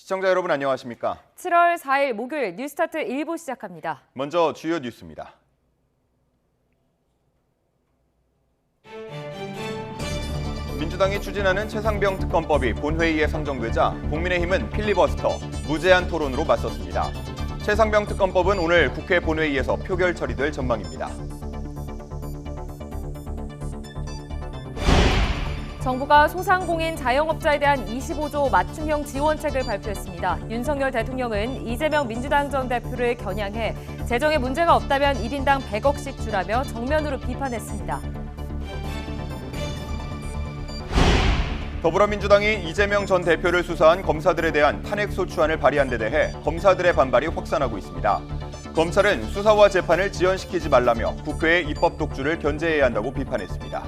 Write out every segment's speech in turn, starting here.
시청자 여러분 안녕하십니까? 7월 4일 목요일 뉴스타트 1부 시작합니다. 먼저 주요 뉴스입니다. 민주당이 추진하는 최상병 특검법이 본회의에 상정되자 국민의힘은 필리버스터, 무제한 토론으로 맞섰습니다. 최상병 특검법은 오늘 국회 본회의에서 표결 처리될 전망입니다. 정부가 소상공인 자영업자에 대한 25조 맞춤형 지원책을 발표했습니다. 윤석열 대통령은 이재명 민주당 전 대표를 겨냥해 재정에 문제가 없다면 1인당 100억씩 주라며 정면으로 비판했습니다. 더불어민주당이 이재명 전 대표를 수사한 검사들에 대한 탄핵소추안을 발의한 데 대해 검사들의 반발이 확산하고 있습니다. 검찰은 수사와 재판을 지연시키지 말라며 국회의 입법 독주를 견제해야 한다고 비판했습니다.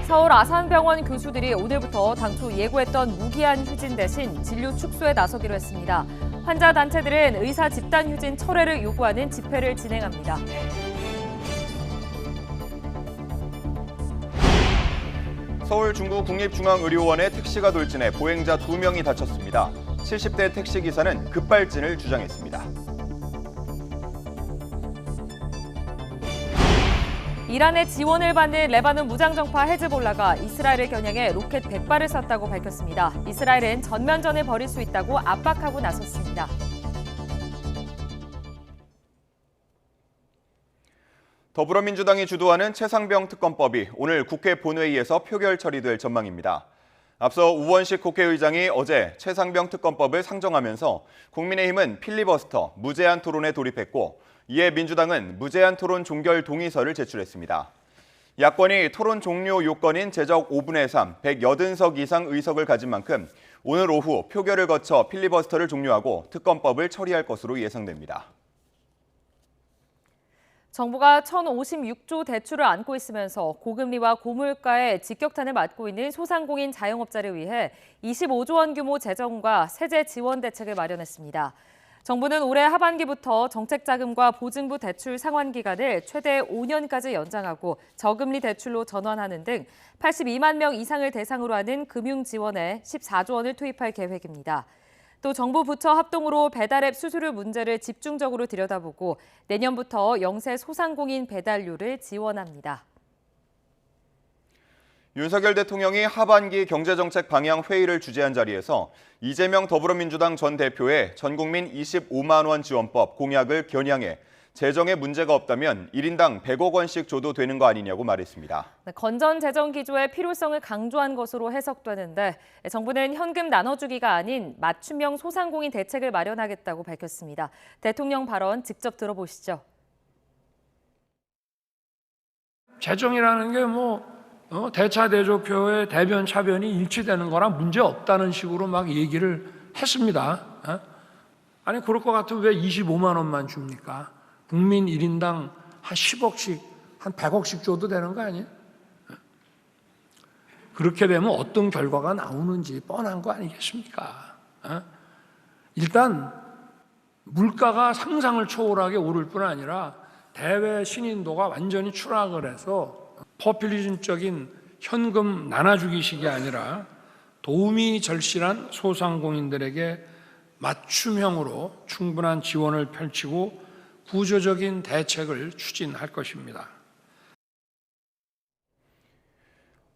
서울 아산병원 교수들이 오늘부터 당초 예고했던 무기한 휴진 대신 진료 축소에 나서기로 했습니다. 환자 단체들은 의사 집단 휴진 철회를 요구하는 집회를 진행합니다. 서울 중구 국립중앙의료원에 택시가 돌진해 보행자 2명이 다쳤습니다. 70대 택시기사는 급발진을 주장했습니다. 이란의 지원을 받는 레바논 무장정파 헤즈볼라가 이스라엘을 겨냥해 로켓 100발을 쐈다고 밝혔습니다. 이스라엘은 전면전을 벌일 수 있다고 압박하고 나섰습니다. 더불어민주당이 주도하는 최상병 특검법이 오늘 국회 본회의에서 표결 처리될 전망입니다. 앞서 우원식 국회의장이 어제 최상병 특검법을 상정하면서 국민의힘은 필리버스터, 무제한 토론에 돌입했고 이에 민주당은 무제한 토론 종결 동의서를 제출했습니다. 야권이 토론 종료 요건인 제적 5분의 3, 180석 이상 의석을 가진 만큼 오늘 오후 표결을 거쳐 필리버스터를 종료하고 특검법을 처리할 것으로 예상됩니다. 정부가 1,056조 대출을 안고 있으면서 고금리와 고물가에 직격탄을 맞고 있는 소상공인 자영업자를 위해 25조 원 규모 재정과 세제 지원 대책을 마련했습니다. 정부는 올해 하반기부터 정책자금과 보증부 대출 상환 기간을 최대 5년까지 연장하고 저금리 대출로 전환하는 등 82만 명 이상을 대상으로 하는 금융 지원에 14조 원을 투입할 계획입니다. 또 정부 부처 합동으로 배달앱 수수료 문제를 집중적으로 들여다보고 내년부터 영세 소상공인 배달료를 지원합니다. 윤석열 대통령이 하반기 경제정책 방향 회의를 주재한 자리에서 이재명 더불어민주당 전 대표의 전국민 25만 원 지원법 공약을 겨냥해 재정에 문제가 없다면 1인당 100억 원씩 줘도 되는 거 아니냐고 말했습니다. 건전 재정 기조의 필요성을 강조한 것으로 해석되는데 정부는 현금 나눠주기가 아닌 맞춤형 소상공인 대책을 마련하겠다고 밝혔습니다. 대통령 발언 직접 들어보시죠. 재정이라는 게 대차대조표의 대변 차변이 일치되는 거랑 문제 없다는 식으로 막 얘기를 했습니다. 아니 그럴 것 같으면 왜 25만 원만 줍니까? 국민 1인당 한 10억씩, 한 100억씩 줘도 되는 거 아니에요? 그렇게 되면 어떤 결과가 나오는지 뻔한 거 아니겠습니까? 일단 물가가 상상을 초월하게 오를 뿐 아니라 대외 신인도가 완전히 추락을 해서 포퓰리즘적인 현금 나눠주기식이 아니라 도움이 절실한 소상공인들에게 맞춤형으로 충분한 지원을 펼치고 구조적인 대책을 추진할 것입니다.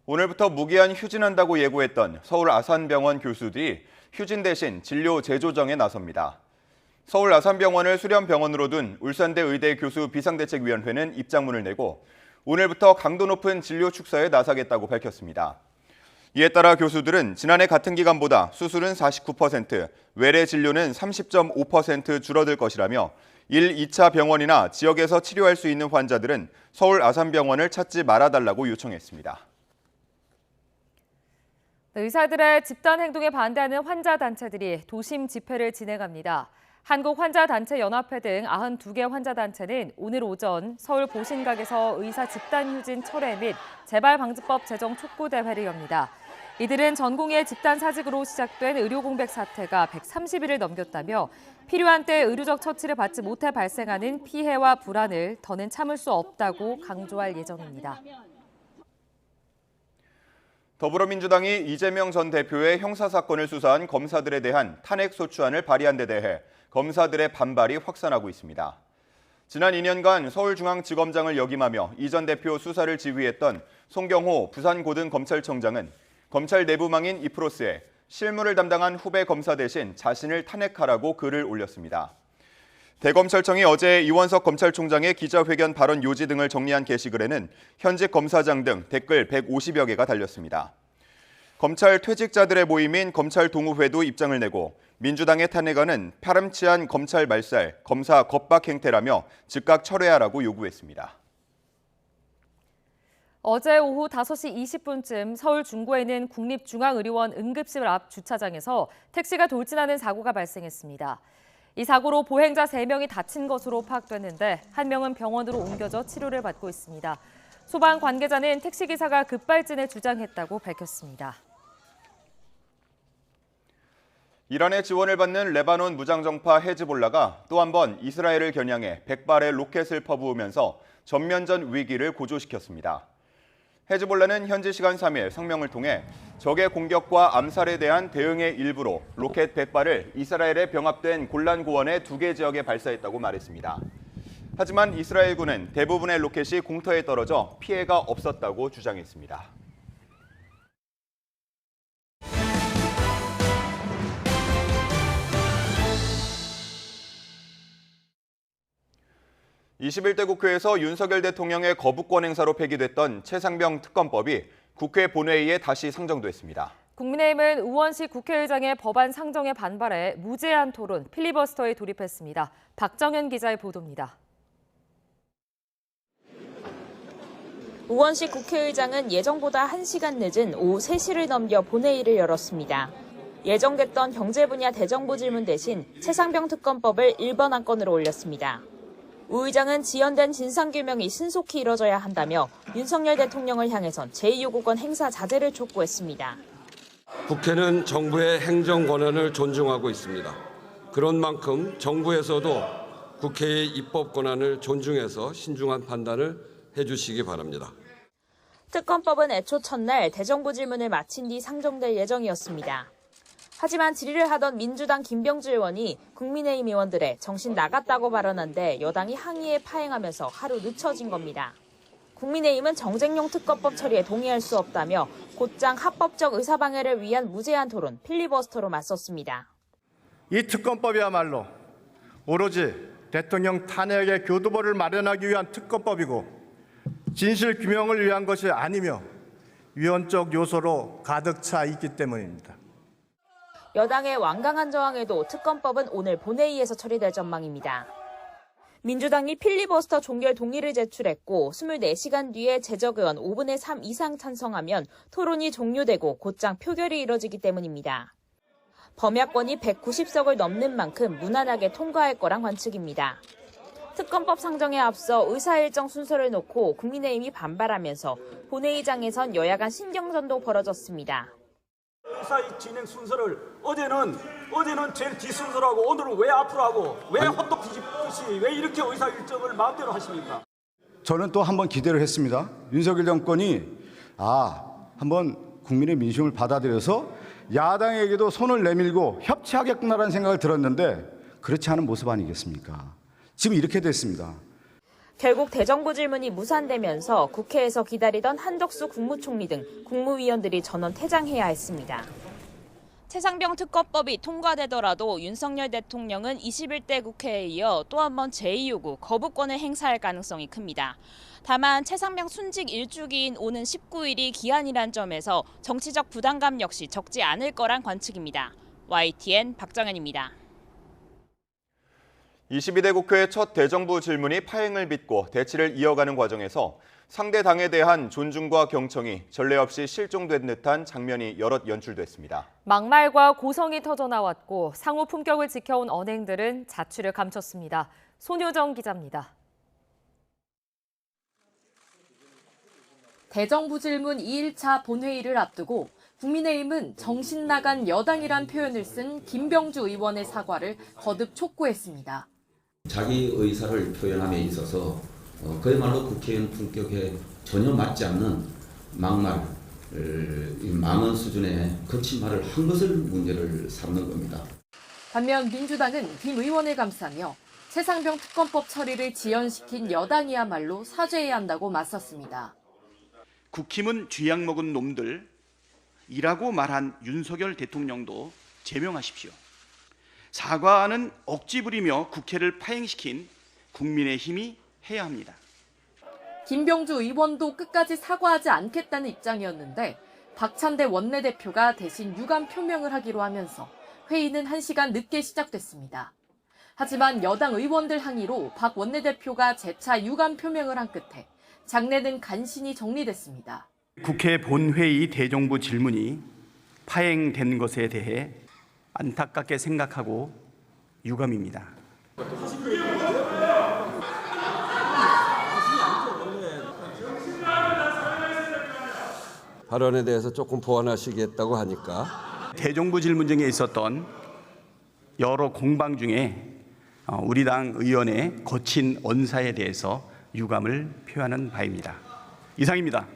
오늘부터 무기한 휴진한다고 예고했던 서울 아산병원 교수들이 휴진 대신 진료 재조정에 나섭니다. 서울 아산병원을 수련병원으로 둔 울산대 의대 교수 비상대책위원회는 입장문을 내고 오늘부터 강도 높은 진료 축소에 나서겠다고 밝혔습니다. 이에 따라 교수들은 지난해 같은 기간보다 수술은 49%, 외래 진료는 30.5% 줄어들 것이라며 1, 2차 병원이나 지역에서 치료할 수 있는 환자들은 서울 아산병원을 찾지 말아달라고 요청했습니다. 의사들의 집단 행동에 반대하는 환자 단체들이 도심 집회를 진행합니다. 한국환자단체연합회 등 92개 환자단체는 오늘 오전 서울 보신각에서 의사 집단 휴진 철회 및 재발방지법 제정 촉구대회를 엽니다. 이들은 전공의 집단 사직으로 시작된 의료 공백 사태가 130일을 넘겼다며 필요한 때 의료적 처치를 받지 못해 발생하는 피해와 불안을 더는 참을 수 없다고 강조할 예정입니다. 더불어민주당이 이재명 전 대표의 형사사건을 수사한 검사들에 대한 탄핵소추안을 발의한 데 대해 검사들의 반발이 확산하고 있습니다. 지난 2년간 서울중앙지검장을 역임하며 이 전 대표 수사를 지휘했던 송경호 부산고등검찰청장은 검찰 내부망인 이프로스에 실무를 담당한 후배 검사 대신 자신을 탄핵하라고 글을 올렸습니다. 대검찰청이 어제 이원석 검찰총장의 기자회견 발언 요지 등을 정리한 게시글에는 현직 검사장 등 댓글 150여 개가 달렸습니다. 검찰 퇴직자들의 모임인 검찰동우회도 입장을 내고 민주당의 탄핵안은 파렴치한 검찰 말살, 검사 겁박 행태라며 즉각 철회하라고 요구했습니다. 어제 오후 5시 20분쯤 서울 중구에 있는 국립중앙의료원 응급실 앞 주차장에서 택시가 돌진하는 사고가 발생했습니다. 이 사고로 보행자 3명이 다친 것으로 파악됐는데 한 명은 병원으로 옮겨져 치료를 받고 있습니다. 소방 관계자는 택시기사가 급발진을 주장했다고 밝혔습니다. 이란의 지원을 받는 레바논 무장정파 헤즈볼라가 또 한 번 이스라엘을 겨냥해 100발의 로켓을 퍼부으면서 전면전 위기를 고조시켰습니다. 헤즈볼라는 현지 시간 3일 성명을 통해 적의 공격과 암살에 대한 대응의 일부로 로켓 100발을 이스라엘에 병합된 골란 고원의 2개 지역에 발사했다고 말했습니다. 하지만 이스라엘군은 대부분의 로켓이 공터에 떨어져 피해가 없었다고 주장했습니다. (21대) 국회에서 윤석열 대통령의 거부권 행사로 폐기됐던 최상병 특검법이 국회 본회의에 다시 상정됐습니다. 국민의힘은 우원식 국회의장의 법안 상정에 반발해 무제한 토론, 필리버스터에 돌입했습니다. 박정현 기자의 보도입니다. 우원식 국회의장은 예정보다 1시간 늦은 오후 3시를 넘겨 본회의를 열었습니다. 예정됐던 경제 분야 대정부 질문 대신 최상병 특검법을 1번 안건으로 올렸습니다. 우 의장은 지연된 진상규명이 신속히 이뤄져야 한다며 윤석열 대통령을 향해선 제2요구권 행사 자제를 촉구했습니다. 국회는 정부의 행정 권한을 존중하고 있습니다. 그런 만큼 정부에서도 국회의 입법 권한을 존중해서 신중한 판단을 해주시기 바랍니다. 특검법은 애초 첫날 대정부 질문을 마친 뒤 상정될 예정이었습니다. 하지만 질의를 하던 민주당 김병주 의원이 국민의힘 의원들의 정신 나갔다고 발언한 데 여당이 항의에 파행하면서 하루 늦춰진 겁니다. 국민의힘은 정쟁용 특검법 처리에 동의할 수 없다며 곧장 합법적 의사방해를 위한 무제한 토론, 필리버스터로 맞섰습니다. 이 특검법이야말로 오로지 대통령 탄핵의 교두보를 마련하기 위한 특검법이고 진실 규명을 위한 것이 아니며 위헌적 요소로 가득 차 있기 때문입니다. 여당의 완강한 저항에도 특검법은 오늘 본회의에서 처리될 전망입니다. 민주당이 필리버스터 종결 동의를 제출했고 24시간 뒤에 제적 의원 5분의 3 이상 찬성하면 토론이 종료되고 곧장 표결이 이뤄지기 때문입니다. 범야권이 190석을 넘는 만큼 무난하게 통과할 거란 관측입니다. 특검법 상정에 앞서 의사일정 순서를 놓고 국민의힘이 반발하면서 본회의장에선 여야 간 신경전도 벌어졌습니다. 의사 진행 순서를 어제는 제일 뒷순서라고 오늘은 왜 앞으로 하고 왜 호떡 뒤집듯이 왜 이렇게 의사 일정을 마음대로 하십니까? 저는 또 한번 기대를 했습니다. 윤석열 정권이 한번 국민의 민심을 받아들여서 야당에게도 손을 내밀고 협치하겠구나라는 생각을 들었는데 그렇지 않은 모습 아니겠습니까? 지금 이렇게 됐습니다. 결국 대정부 질문이 무산되면서 국회에서 기다리던 한덕수 국무총리 등 국무위원들이 전원 퇴장해야 했습니다. 최상병 특검법이 통과되더라도 윤석열 대통령은 21대 국회에 이어 또 한 번 제2요구 거부권을 행사할 가능성이 큽니다. 다만 최상병 순직 1주기인 오는 19일이 기한이란 점에서 정치적 부담감 역시 적지 않을 거란 관측입니다. YTN 박정현입니다. 22대 국회의 첫 대정부 질문이 파행을 빚고 대치를 이어가는 과정에서 상대 당에 대한 존중과 경청이 전례 없이 실종된 듯한 장면이 여럿 연출됐습니다. 막말과 고성이 터져나왔고 상호 품격을 지켜온 언행들은 자취를 감췄습니다. 손효정 기자입니다. 대정부 질문 2일차 본회의를 앞두고 국민의힘은 정신 나간 여당이란 표현을 쓴 김병주 의원의 사과를 거듭 촉구했습니다. 자기 의사를 표현함에 있어서 그야말로 국회의원 품격에 전혀 맞지 않는 막말, 망언 수준의 거친 말을 한 것을 문제를 삼는 겁니다. 반면 민주당은 김 의원을 감싸며 최상병 특검법 처리를 지연시킨 여당이야말로 사죄해야 한다고 맞섰습니다. 국힘은 쥐약 먹은 놈들이라고 말한 윤석열 대통령도 제명하십시오. 사과는 억지 부리며 국회를 파행시킨 국민의힘이 해야 합니다. 김병주 의원도 끝까지 사과하지 않겠다는 입장이었는데 박찬대 원내대표가 대신 유감 표명을 하기로 하면서 회의는 1시간 늦게 시작됐습니다. 하지만 여당 의원들 항의로 박 원내대표가 재차 유감 표명을 한 끝에 장례는 간신히 정리됐습니다. 국회 본회의 대정부 질문이 파행된 것에 대해 안타깝게 생각하고 유감입니다. 발언에 대해서 조금 보완하시겠다고 하니까 대정부 질문 중에 있었던 여러 공방 중에 우리 당 의원의 거친 언사에 대해서 유감을 표하는 바입니다. 이상입니다.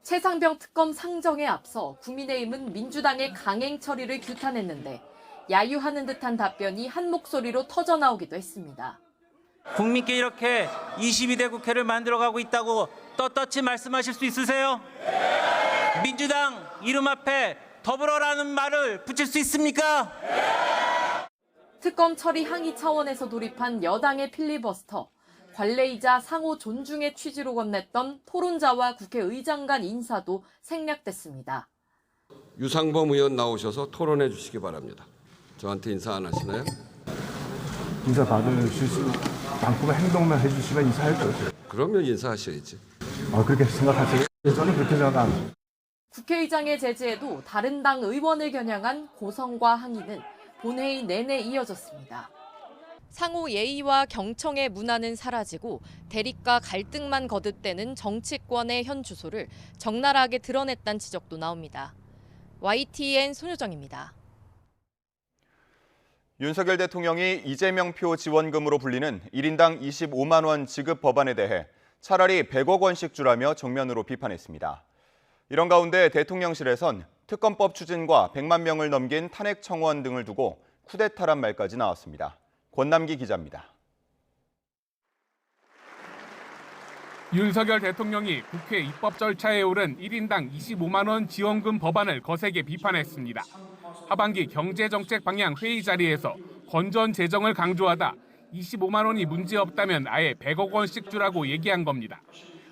최상병 특검 상정에 앞서 국민의힘은 민주당의 강행 처리를 규탄했는데 야유하는 듯한 답변이 한 목소리로 터져나오기도 했습니다. 국민께 이렇게 22대 국회를 만들어가고 있다고 떳떳이 말씀하실 수 있으세요? 민주당 이름 앞에 더불어라는 말을 붙일 수 있습니까? 특검 처리 항의 차원에서 돌입한 여당의 필리버스터, 관례이자 상호 존중의 취지로 건넸던 토론자와 국회의장 간 인사도 생략됐습니다. 유상범 의원 나오셔서 토론해 주시기 바랍니다. 저한테 인사 안 하시나요? 인사 받으실 수 많고 행동만 해주시면 인사할 거예요. 그러면 인사하셔야지. 그렇게 생각하세요? 저는 그렇게 생각 안 해요. 국회의장의 제지에도 다른 당 의원을 겨냥한 고성과 항의는 본회의 내내 이어졌습니다. 상호 예의와 경청의 문화는 사라지고 대립과 갈등만 거듭되는 정치권의 현 주소를 적나라하게 드러냈다는 지적도 나옵니다. YTN 손효정입니다. 윤석열 대통령이 이재명표 지원금으로 불리는 1인당 25만 원 지급 법안에 대해 차라리 100억 원씩 주라며 정면으로 비판했습니다. 이런 가운데 대통령실에선 특검법 추진과 100만 명을 넘긴 탄핵 청원 등을 두고 쿠데타란 말까지 나왔습니다. 권남기 기자입니다. 윤석열 대통령이 국회 입법 절차에 오른 1인당 25만 원 지원금 법안을 거세게 비판했습니다. 하반기 경제정책 방향 회의 자리에서 건전 재정을 강조하다 25만 원이 문제없다면 아예 100억 원씩 주라고 얘기한 겁니다.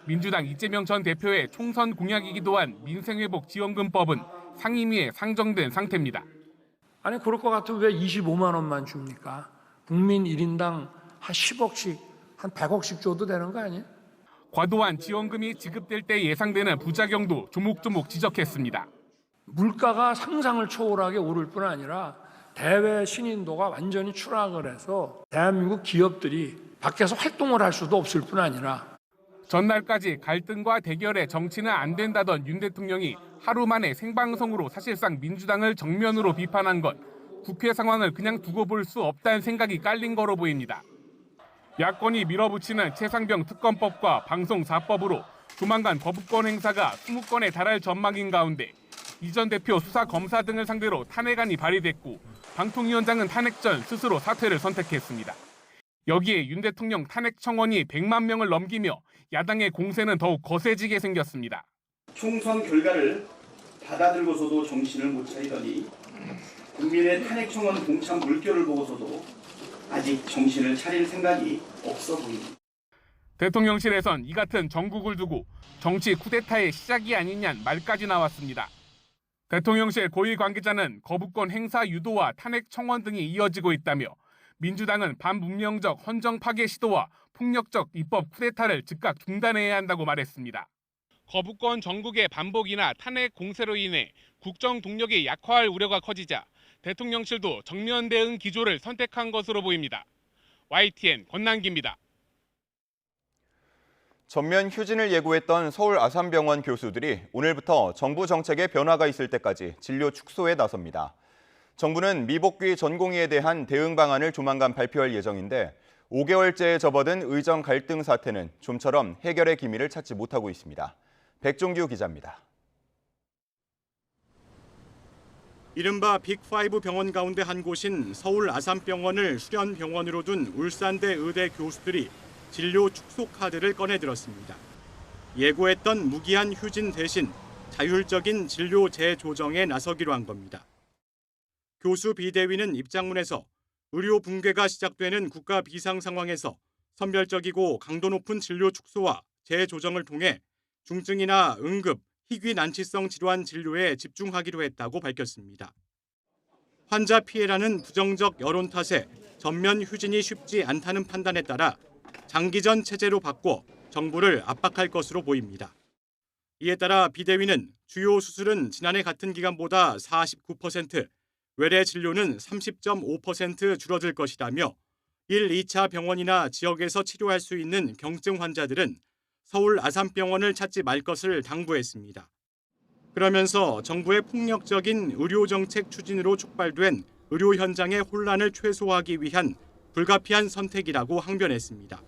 민주당 이재명 전 대표의 총선 공약이기도 한 민생회복 지원금법은 상임위에 상정된 상태입니다. 아니 그럴 것 같으면 왜 25만 원만 줍니까? 국민 1인당 한 10억씩, 한 100억씩 줘도 되는 거 아니에요? 과도한 지원금이 지급될 때 예상되는 부작용도 조목조목 지적했습니다. 물가가 상상을 초월하게 오를 뿐 아니라 대외 신인도가 완전히 추락을 해서 대한민국 기업들이 밖에서 활동을 할 수도 없을 뿐 아니라 전날까지 갈등과 대결에 정치는 안 된다던 윤 대통령이 하루 만에 생방송으로 사실상 민주당을 정면으로 비판한 건 국회 상황을 그냥 두고 볼 수 없다는 생각이 깔린 거로 보입니다. 야권이 밀어붙이는 최상병 특검법과 방송사법으로 조만간 거부권 행사가 20건에 달할 전망인 가운데 이 전 대표 수사 검사 등을 상대로 탄핵안이 발의됐고 방통위원장은 탄핵 전 스스로 사퇴를 선택했습니다. 여기에 윤 대통령 탄핵 청원이 100만 명을 넘기며 야당의 공세는 더욱 거세지게 생겼습니다. 총선 결과를 받아들고서도 정신을 못 차리더니 국민의 탄핵 청원 공참 물결을 보고서도 아직 정신을 차릴 생각이 없어 보입니다. 대통령실에선 이 같은 정국을 두고 정치 쿠데타의 시작이 아니냐는 말까지 나왔습니다. 대통령실 고위 관계자는 거부권 행사 유도와 탄핵 청원 등이 이어지고 있다며 민주당은 반문명적 헌정 파괴 시도와 폭력적 입법 쿠데타를 즉각 중단해야 한다고 말했습니다. 거부권 정국의 반복이나 탄핵 공세로 인해 국정 동력이 약화할 우려가 커지자 대통령실도 정면 대응 기조를 선택한 것으로 보입니다. YTN 권남기입니다. 전면 휴진을 예고했던 서울 아산병원 교수들이 오늘부터 정부 정책에 변화가 있을 때까지 진료 축소에 나섭니다. 정부는 미복귀 전공의에 대한 대응 방안을 조만간 발표할 예정인데 5개월째에 접어든 의정 갈등 사태는 좀처럼 해결의 기미를 찾지 못하고 있습니다. 백종규 기자입니다. 이른바 빅5 병원 가운데 한 곳인 서울 아산병원을 수련병원으로 둔 울산대 의대 교수들이 진료 축소 카드를 꺼내들었습니다. 예고했던 무기한 휴진 대신 자율적인 진료 재조정에 나서기로 한 겁니다. 교수 비대위는 입장문에서 의료 붕괴가 시작되는 국가 비상 상황에서 선별적이고 강도 높은 진료 축소와 재조정을 통해 중증이나 응급, 희귀 난치성 질환 진료에 집중하기로 했다고 밝혔습니다. 환자 피해라는 부정적 여론 탓에 전면 휴진이 쉽지 않다는 판단에 따라 장기전 체제로 바꿔 정부를 압박할 것으로 보입니다. 이에 따라 비대위는 주요 수술은 지난해 같은 기간보다 49%, 외래 진료는 30.5% 줄어들 것이라며 1, 2차 병원이나 지역에서 치료할 수 있는 경증 환자들은 서울 아산병원을 찾지 말 것을 당부했습니다. 그러면서 정부의 폭력적인 의료정책 추진으로 촉발된 의료 현장의 혼란을 최소화하기 위한 불가피한 선택이라고 항변했습니다.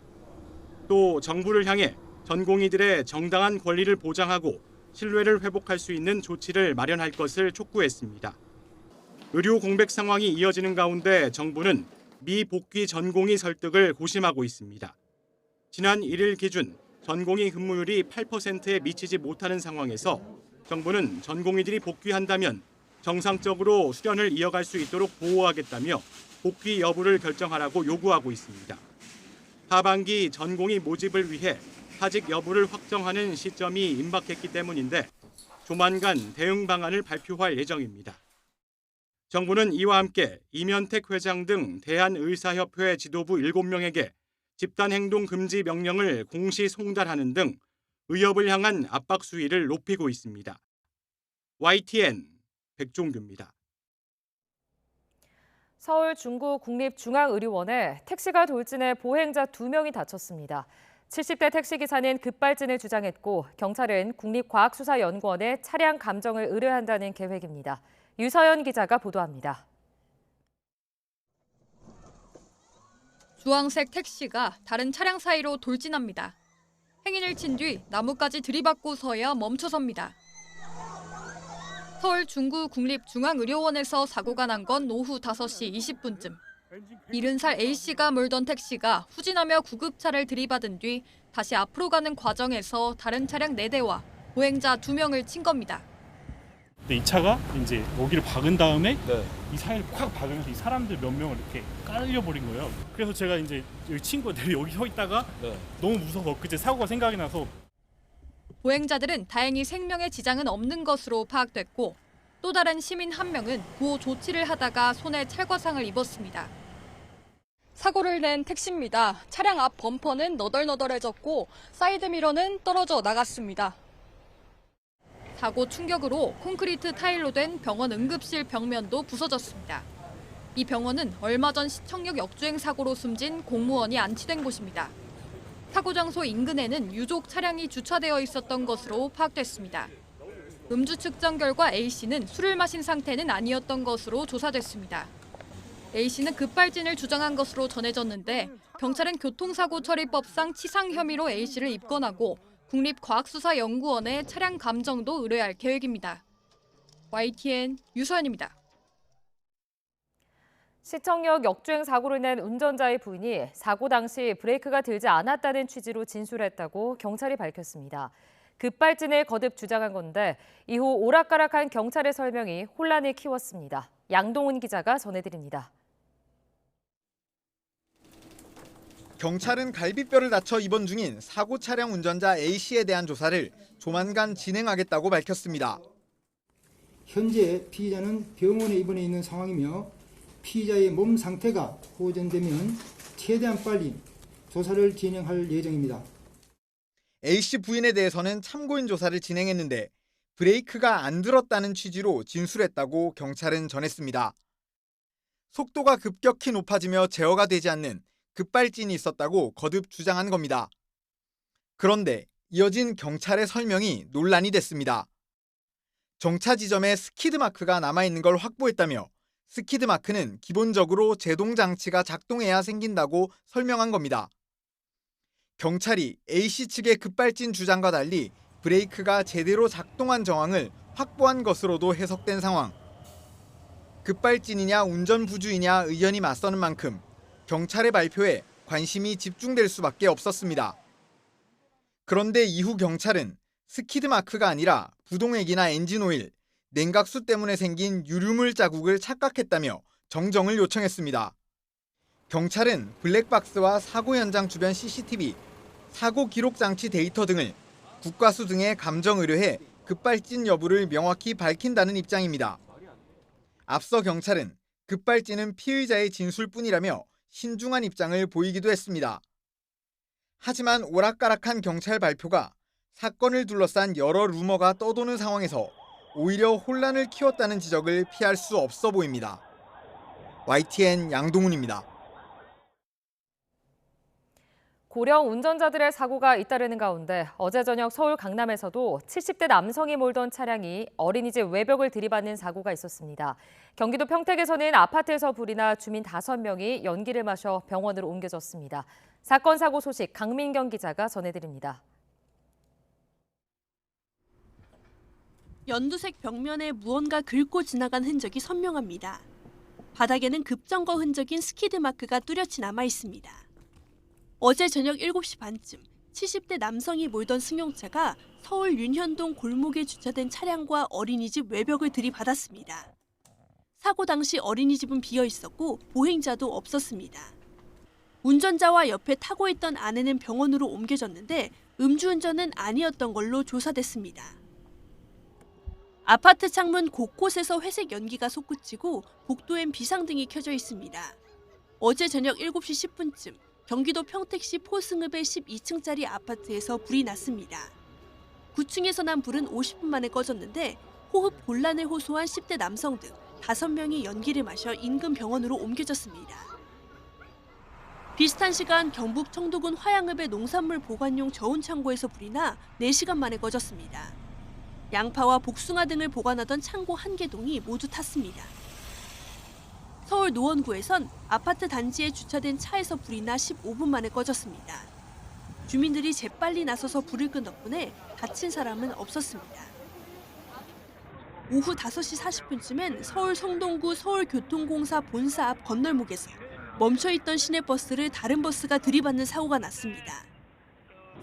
또 정부를 향해 전공의들의 정당한 권리를 보장하고 신뢰를 회복할 수 있는 조치를 마련할 것을 촉구했습니다. 의료 공백 상황이 이어지는 가운데 정부는 미복귀 전공의 설득을 고심하고 있습니다. 지난 1일 기준 전공의 근무율이 8%에 미치지 못하는 상황에서 정부는 전공의들이 복귀한다면 정상적으로 수련을 이어갈 수 있도록 보호하겠다며 복귀 여부를 결정하라고 요구하고 있습니다. 하반기 전공의 모집을 위해 하직 여부를 확정하는 시점이 임박했기 때문인데 조만간 대응 방안을 발표할 예정입니다. 정부는 이와 함께 이면택 회장 등 대한의사협회 지도부 7명에게 집단행동 금지 명령을 공시 송달하는 등 의협을 향한 압박 수위를 높이고 있습니다. YTN 백종규입니다. 서울 중구 국립중앙의료원에 택시가 돌진해 보행자 2명이 다쳤습니다. 70대 택시기사는 급발진을 주장했고 경찰은 국립과학수사연구원에 차량 감정을 의뢰한다는 계획입니다. 유서연 기자가 보도합니다. 주황색 택시가 다른 차량 사이로 돌진합니다. 행인을 친 뒤 나무까지 들이받고서야 멈춰섭니다. 서울 중구 국립중앙의료원에서 사고가 난 건 오후 5시 20분쯤. 70살 A씨가 몰던 택시가 후진하며 구급차를 들이받은 뒤 다시 앞으로 가는 과정에서 다른 차량 4대와 보행자 2명을 친 겁니다. 근데 이 차가 이제 여기를 박은 다음에 이 사이를 콱 박으면서 이 사람들 몇 명을 이렇게 깔려버린 거예요. 그래서 제가 이제 여기 친구들이 여기 서 있다가 너무 무서워서 그때 사고가 생각이 나서. 보행자들은 다행히 생명에 지장은 없는 것으로 파악됐고 또 다른 시민 1명은 구호 조치를 하다가 손에 찰과상을 입었습니다. 사고를 낸 택시입니다. 차량 앞 범퍼는 너덜너덜해졌고 사이드미러는 떨어져 나갔습니다. 사고 충격으로 콘크리트 타일로 된 병원 응급실 벽면도 부서졌습니다. 이 병원은 얼마 전 시청역 역주행 사고로 숨진 공무원이 안치된 곳입니다. 사고 장소 인근에는 유족 차량이 주차되어 있었던 것으로 파악됐습니다. 음주 측정 결과 A씨는 술을 마신 상태는 아니었던 것으로 조사됐습니다. A씨는 급발진을 주장한 것으로 전해졌는데 경찰은 교통사고 처리법상 치상 혐의로 A씨를 입건하고 국립과학수사연구원에 차량 감정도 의뢰할 계획입니다. YTN 유서연입니다. 시청역 역주행 사고를 낸 운전자의 부인이 사고 당시 브레이크가 들지 않았다는 취지로 진술했다고 경찰이 밝혔습니다. 급발진을 거듭 주장한 건데 이후 오락가락한 경찰의 설명이 혼란을 키웠습니다. 양동훈 기자가 전해드립니다. 경찰은 갈비뼈를 다쳐 입원 중인 사고 차량 운전자 A씨에 대한 조사를 조만간 진행하겠다고 밝혔습니다. 현재 피의자는 병원에 입원해 있는 상황이며 피의자의 몸 상태가 호전되면 최대한 빨리 조사를 진행할 예정입니다. A씨 부인에 대해서는 참고인 조사를 진행했는데 브레이크가 안 들었다는 취지로 진술했다고 경찰은 전했습니다. 속도가 급격히 높아지며 제어가 되지 않는 급발진이 있었다고 거듭 주장한 겁니다. 그런데 이어진 경찰의 설명이 논란이 됐습니다. 정차 지점에 스키드 마크가 남아있는 걸 확보했다며 스키드 마크는 기본적으로 제동 장치가 작동해야 생긴다고 설명한 겁니다. 경찰이 A씨 측의 급발진 주장과 달리 브레이크가 제대로 작동한 정황을 확보한 것으로도 해석된 상황. 급발진이냐 운전부주의냐 의견이 맞서는 만큼 경찰의 발표에 관심이 집중될 수밖에 없었습니다. 그런데 이후 경찰은 스키드 마크가 아니라 부동액이나 엔진오일, 냉각수 때문에 생긴 유류물 자국을 착각했다며 정정을 요청했습니다. 경찰은 블랙박스와 사고 현장 주변 CCTV, 사고 기록 장치 데이터 등을 국과수 등에 감정 의뢰해 급발진 여부를 명확히 밝힌다는 입장입니다. 앞서 경찰은 급발진은 피의자의 진술뿐이라며 신중한 입장을 보이기도 했습니다. 하지만 오락가락한 경찰 발표가 사건을 둘러싼 여러 루머가 떠도는 상황에서 오히려 혼란을 키웠다는 지적을 피할 수 없어 보입니다. YTN 양동훈입니다. 고령 운전자들의 사고가 잇따르는 가운데 어제 저녁 서울 강남에서도 70대 남성이 몰던 차량이 어린이집 외벽을 들이받는 사고가 있었습니다. 경기도 평택에서는 아파트에서 불이 나 주민 5명이 연기를 마셔 병원으로 옮겨졌습니다. 사건 사고 소식 강민경 기자가 전해드립니다. 연두색 벽면에 무언가 긁고 지나간 흔적이 선명합니다. 바닥에는 급정거 흔적인 스키드 마크가 뚜렷이 남아 있습니다. 어제 저녁 7시 반쯤 70대 남성이 몰던 승용차가 서울 윤현동 골목에 주차된 차량과 어린이집 외벽을 들이받았습니다. 사고 당시 어린이집은 비어 있었고 보행자도 없었습니다. 운전자와 옆에 타고 있던 아내는 병원으로 옮겨졌는데 음주운전은 아니었던 걸로 조사됐습니다. 아파트 창문 곳곳에서 회색 연기가 솟구치고 복도엔 비상등이 켜져 있습니다. 어제 저녁 7시 10분쯤 경기도 평택시 포승읍의 12층짜리 아파트에서 불이 났습니다. 9층에서 난 불은 50분 만에 꺼졌는데 호흡 곤란을 호소한 10대 남성 등 5명이 연기를 마셔 인근 병원으로 옮겨졌습니다. 비슷한 시간 경북 청도군 화양읍의 농산물 보관용 저온 창고에서 불이 나 4시간 만에 꺼졌습니다. 양파와 복숭아 등을 보관하던 창고 1개동이 모두 탔습니다. 서울 노원구에선 아파트 단지에 주차된 차에서 불이 나 15분 만에 꺼졌습니다. 주민들이 재빨리 나서서 불을 끈 덕분에 다친 사람은 없었습니다. 오후 5시 40분쯤엔 서울 성동구 서울교통공사 본사 앞 건널목에서 멈춰있던 시내버스를 다른 버스가 들이받는 사고가 났습니다.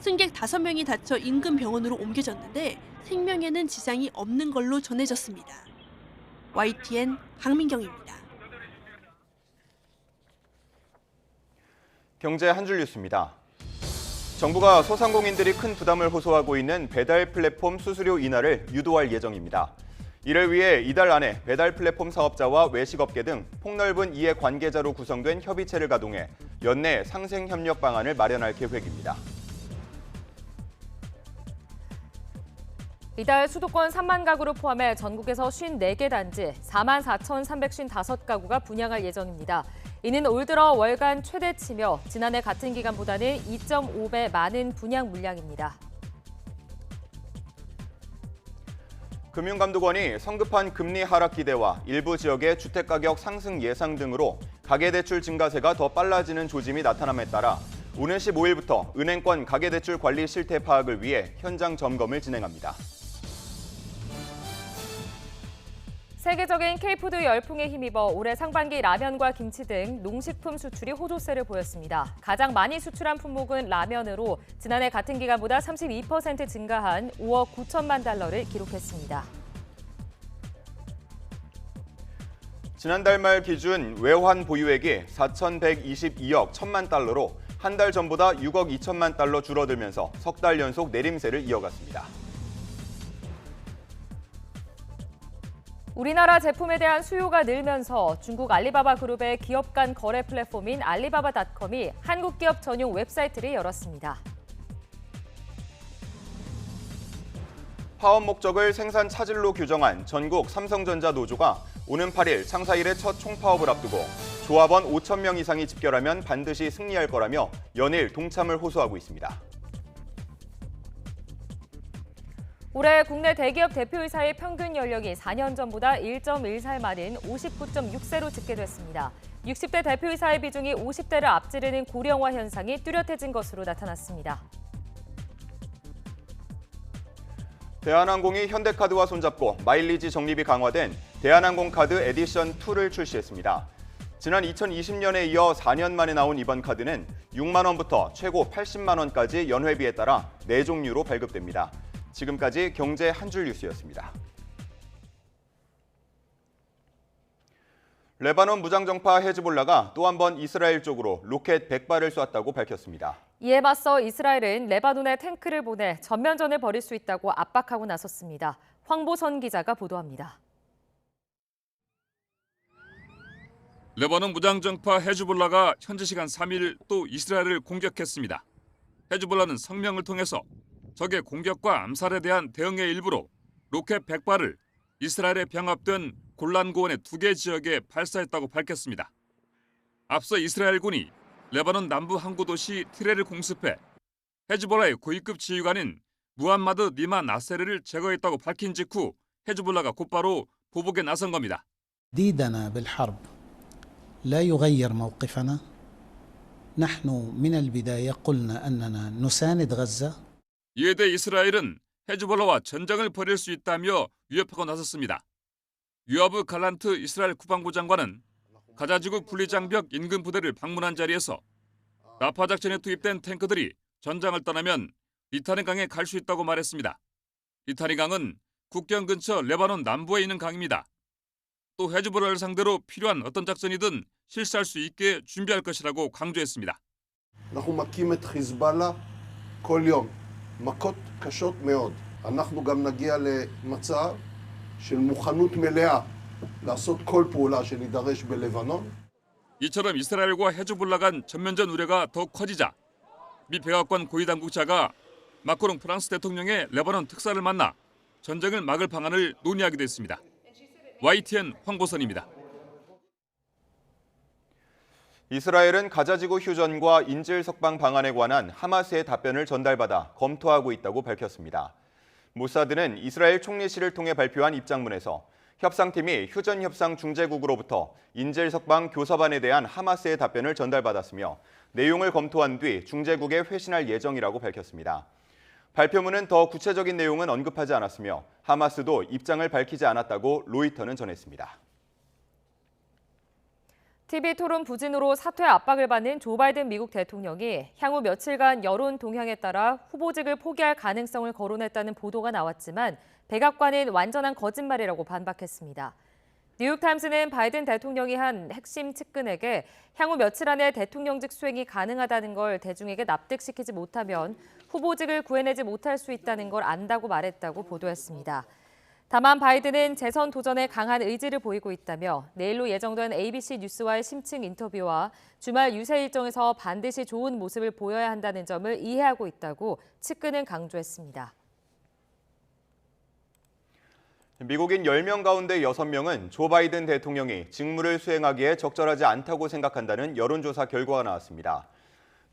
승객 5명이 다쳐 인근 병원으로 옮겨졌는데 생명에는 지장이 없는 걸로 전해졌습니다. YTN 강민경입니다. 경제 한 줄 뉴스입니다. 정부가 소상공인들이 큰 부담을 호소하고 있는 배달 플랫폼 수수료 인하를 유도할 예정입니다. 이를 위해 이달 안에 배달 플랫폼 사업자와 외식업계 등 폭넓은 이해 관계자로 구성된 협의체를 가동해 연내 상생 협력 방안을 마련할 계획입니다. 이달 수도권 3만 가구를 포함해 전국에서 54개 단지 44,355가구가 분양할 예정입니다. 이는 올 들어 월간 최대치며 지난해 같은 기간보다는 2.5배 많은 분양 물량입니다. 금융감독원이 성급한 금리 하락 기대와 일부 지역의 주택가격 상승 예상 등으로 가계대출 증가세가 더 빨라지는 조짐이 나타남에 따라 오는 15일부터 은행권 가계대출 관리 실태 파악을 위해 현장 점검을 진행합니다. 세계적인 K푸드 열풍에 힘입어 올해 상반기 라면과 김치 등 농식품 수출이 호조세를 보였습니다. 가장 많이 수출한 품목은 라면으로 지난해 같은 기간보다 32% 증가한 5억 9천만 달러를 기록했습니다. 지난달 말 기준 외환 보유액이 4,122억 1천만 달러로 한 달 전보다 6억 2천만 달러 줄어들면서 석 달 연속 내림세를 이어갔습니다. 우리나라 제품에 대한 수요가 늘면서 중국 알리바바 그룹의 기업 간 거래 플랫폼인 알리바바닷컴이 한국 기업 전용 웹사이트를 열었습니다. 파업 목적을 생산 차질로 규정한 전국 삼성전자 노조가 오는 8일 창사일의 첫 총파업을 앞두고 조합원 5천 명 이상이 집결하면 반드시 승리할 거라며 연일 동참을 호소하고 있습니다. 올해 국내 대기업 대표이사의 평균 연령이 4년 전보다 1.1살 많은 59.6세로 집계됐습니다. 60대 대표이사의 비중이 50대를 앞지르는 고령화 현상이 뚜렷해진 것으로 나타났습니다. 대한항공이 현대카드와 손잡고 마일리지 적립이 강화된 대한항공카드 에디션 2를 출시했습니다. 지난 2020년에 이어 4년 만에 나온 이번 카드는 6만 원부터 최고 80만 원까지 연회비에 따라 4종류로 발급됩니다. 지금까지 경제 한 줄 뉴스였습니다. 레바논 무장정파 헤즈볼라가 또 한 번 이스라엘 쪽으로 로켓 100발을 쐈다고 밝혔습니다. 이에 맞서 이스라엘은 레바논에 탱크를 보내 전면전을 벌일 수 있다고 압박하고 나섰습니다. 황보선 기자가 보도합니다. 레바논 무장정파 헤즈볼라가 현지 시간 3일 또 이스라엘을 공격했습니다. 헤즈볼라는 성명을 통해서 적의 공격과 암살에 대한 대응의 일부로 로켓 100발을 이스라엘에 병합된 골란 고원의 2개 지역에 발사했다고 밝혔습니다. 앞서 이스라엘군이 레바논 남부 항구 도시 티레를 공습해 헤즈볼라의 고위급 지휘관인 무함마드 니마 나세르를 제거했다고 밝힌 직후 헤즈볼라가 곧바로 보복에 나선 겁니다. تهديدنا بالحرب لا يغير موقفنا. نحن من البداية قلنا أننا نساند غزة. 이에 대해 이스라엘은 헤즈볼라와 전쟁을 벌일 수 있다며 위협하고 나섰습니다. 유아브 갈란트 이스라엘 국방부 장관은 가자지구 분리장벽 인근 부대를 방문한 자리에서 라파 작전에 투입된 탱크들이 전장을 떠나면 리타니 강에 갈 수 있다고 말했습니다. 리타니 강은 국경 근처 레바논 남부에 있는 강입니다. 또 헤즈볼라를 상대로 필요한 어떤 작전이든 실시할 수 있게 준비할 것이라고 강조했습니다. אנחנו מכים את חיזבאללה כל יום, מכות קשות מאוד. אנחנו גם נגיע למצב של מוכנות מלאה לעשות כל פעולה שנידרש בלבנון. 이처럼 이스라엘과 헤즈볼라 간 전면전 우려가 더 커지자 미 백악관 고위 당국자가 마크롱 프랑스 대통령의 레바논 특사를 만나 전쟁을 막을 방안을 논의하기도 했습니다. YTN 황보선입니다. 이스라엘은 가자지구 휴전과 인질 석방 방안에 관한 하마스의 답변을 전달받아 검토하고 있다고 밝혔습니다. 모사드는 이스라엘 총리실을 통해 발표한 입장문에서 협상팀이 휴전 협상 중재국으로부터 인질 석방 교섭안에 대한 하마스의 답변을 전달받았으며 내용을 검토한 뒤 중재국에 회신할 예정이라고 밝혔습니다. 발표문은 더 구체적인 내용은 언급하지 않았으며 하마스도 입장을 밝히지 않았다고 로이터는 전했습니다. TV토론 부진으로 사퇴 압박을 받는 조 바이든 미국 대통령이 향후 며칠간 여론 동향에 따라 후보직을 포기할 가능성을 거론했다는 보도가 나왔지만 백악관은 완전한 거짓말이라고 반박했습니다. 뉴욕타임스는 바이든 대통령이 한 핵심 측근에게 향후 며칠 안에 대통령직 수행이 가능하다는 걸 대중에게 납득시키지 못하면 후보직을 구해내지 못할 수 있다는 걸 안다고 말했다고 보도했습니다. 다만 바이든은 재선 도전에 강한 의지를 보이고 있다며 내일로 예정된 ABC 뉴스와의 심층 인터뷰와 주말 유세 일정에서 반드시 좋은 모습을 보여야 한다는 점을 이해하고 있다고 측근은 강조했습니다. 미국인 10명 가운데 6명은 조 바이든 대통령이 직무를 수행하기에 적절하지 않다고 생각한다는 여론조사 결과가 나왔습니다.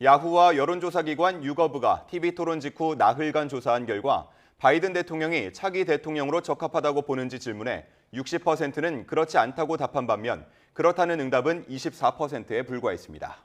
야후와 여론조사기관 유거브가 TV토론 직후 나흘간 조사한 결과 바이든 대통령이 차기 대통령으로 적합하다고 보는지 질문에 60%는 그렇지 않다고 답한 반면 그렇다는 응답은 24%에 불과했습니다.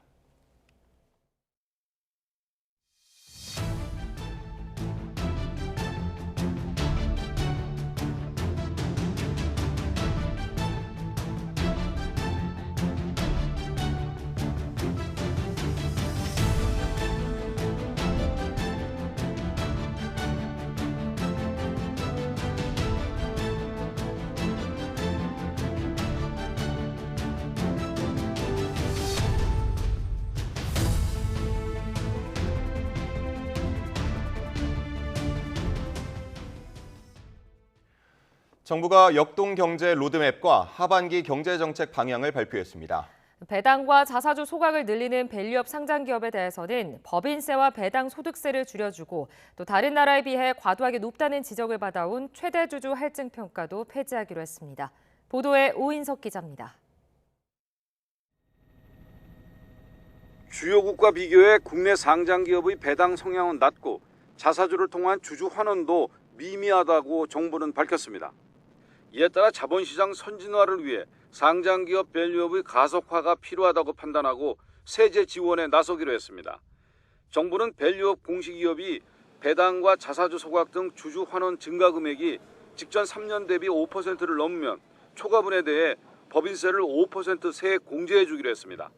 정부가 역동경제 로드맵과 하반기 경제정책 방향을 발표했습니다. 배당과 자사주 소각을 늘리는 밸류업 상장기업에 대해서는 법인세와 배당 소득세를 줄여주고 또 다른 나라에 비해 과도하게 높다는 지적을 받아온 최대주주 할증평가도 폐지하기로 했습니다. 보도에 오인석 기자입니다. 주요국과 비교해 국내 상장기업의 배당 성향은 낮고 자사주를 통한 주주 환원도 미미하다고 정부는 밝혔습니다. 이에 따라 자본시장 선진화를 위해 상장기업 밸류업의 가속화가 필요하다고 판단하고 세제 지원에 나서기로 했습니다. 정부는 밸류업 공시기업이 배당과 자사주 소각 등 주주 환원 증가 금액이 직전 3년 대비 5%를 넘으면 초과분에 대해 법인세를 5% 세액 공제해 주기로 했습니다.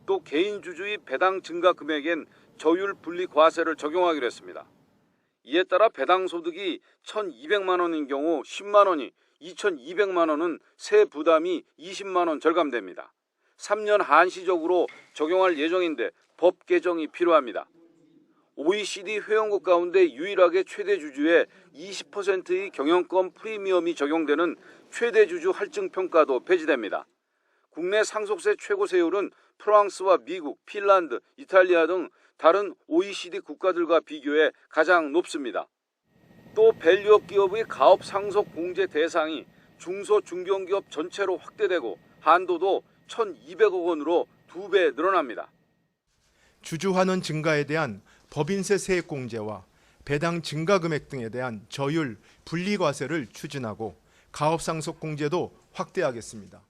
또 개인 주주의 배당 증가 금액엔 저율 분리 과세를 적용하기로 했습니다. 이에 따라 배당 소득이 1,200만 원인 경우 10만 원이 2,200만 원은 세 부담이 20만 원 절감됩니다. 3년 한시적으로 적용할 예정인데 법 개정이 필요합니다. OECD 회원국 가운데 유일하게 최대 주주의 20%의 경영권 프리미엄이 적용되는 최대 주주 할증 평가도 폐지됩니다. 국내 상속세 최고 세율은 프랑스와 미국, 핀란드, 이탈리아 등 다른 OECD 국가들과 비교해 가장 높습니다. 또 밸류업 기업의 가업 상속 공제 대상이 중소 중견기업 전체로 확대되고 한도도 1,200억 원으로 2배 늘어납니다. 주주환원 증가에 대한 법인세 세액 공제와 배당 증가 금액 등에 대한 저율 분리과세를 추진하고 가업상속 공제도 확대하겠습니다.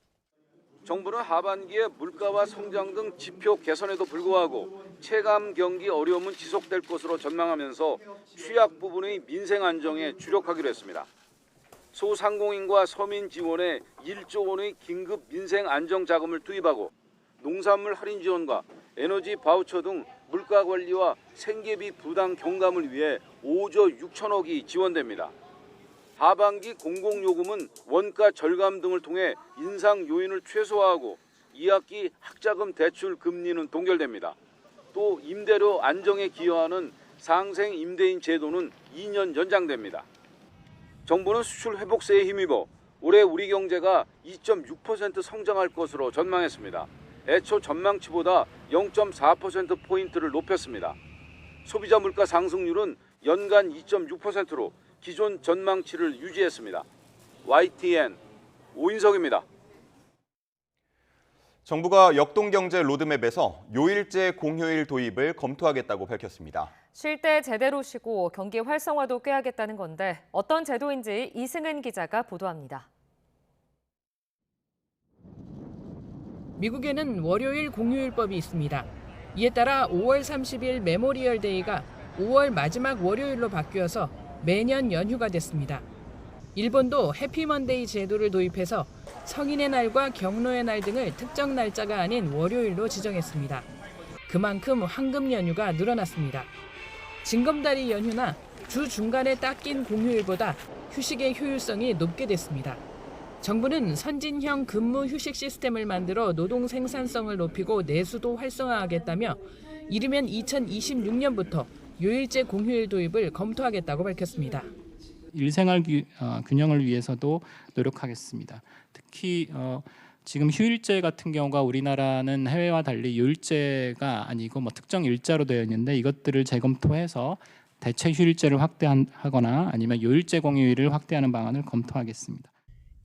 정부는 하반기에 물가와 성장 등 지표 개선에도 불구하고 체감 경기 어려움은 지속될 것으로 전망하면서 취약 부분의 민생 안정에 주력하기로 했습니다. 소상공인과 서민 지원에 1조 원의 긴급 민생 안정 자금을 투입하고 농산물 할인 지원과 에너지 바우처 등 물가 관리와 생계비 부담 경감을 위해 5조 6천억이 지원됩니다. 하반기 공공요금은 원가 절감 등을 통해 인상 요인을 최소화하고 2학기 학자금 대출 금리는 동결됩니다. 또 임대료 안정에 기여하는 상생 임대인 제도는 2년 연장됩니다. 정부는 수출 회복세에 힘입어 올해 우리 경제가 2.6% 성장할 것으로 전망했습니다. 애초 전망치보다 0.4%포인트를 높였습니다. 소비자 물가 상승률은 연간 2.6%로 기존 전망치를 유지했습니다. YTN 오인석입니다. 정부가 역동경제 로드맵에서 요일제 공휴일 도입을 검토하겠다고 밝혔습니다. 쉴 때 제대로 쉬고 경기 활성화도 꾀하겠다는 건데 어떤 제도인지 이승은 기자가 보도합니다. 미국에는 월요일 공휴일법이 있습니다. 이에 따라 5월 30일 메모리얼 데이가 5월 마지막 월요일로 바뀌어서 매년 연휴가 됐습니다. 일본도 해피먼데이 제도를 도입해서 성인의 날과 경로의 날 등을 특정 날짜가 아닌 월요일로 지정했습니다. 그만큼 황금 연휴가 늘어났습니다. 징검다리 연휴나 주 중간에 딱 낀 공휴일보다 휴식의 효율성이 높게 됐습니다. 정부는 선진형 근무 휴식 시스템을 만들어 노동 생산성을 높이고 내수도 활성화하겠다며 이르면 2026년부터 요일제 공휴일 도입을 검토하겠다고 밝혔습니다. 일생활 균형을 위해서도 노력하겠습니다. 특히 지금 휴일제 같은 경우가 우리나라는 해외와 달리 요일제가 아니고 특정 일자로 되어 있는데 이것들을 재검토해서 대체 휴일제를 확대하거나 아니면 요일제 공휴일을 확대하는 방안을 검토하겠습니다.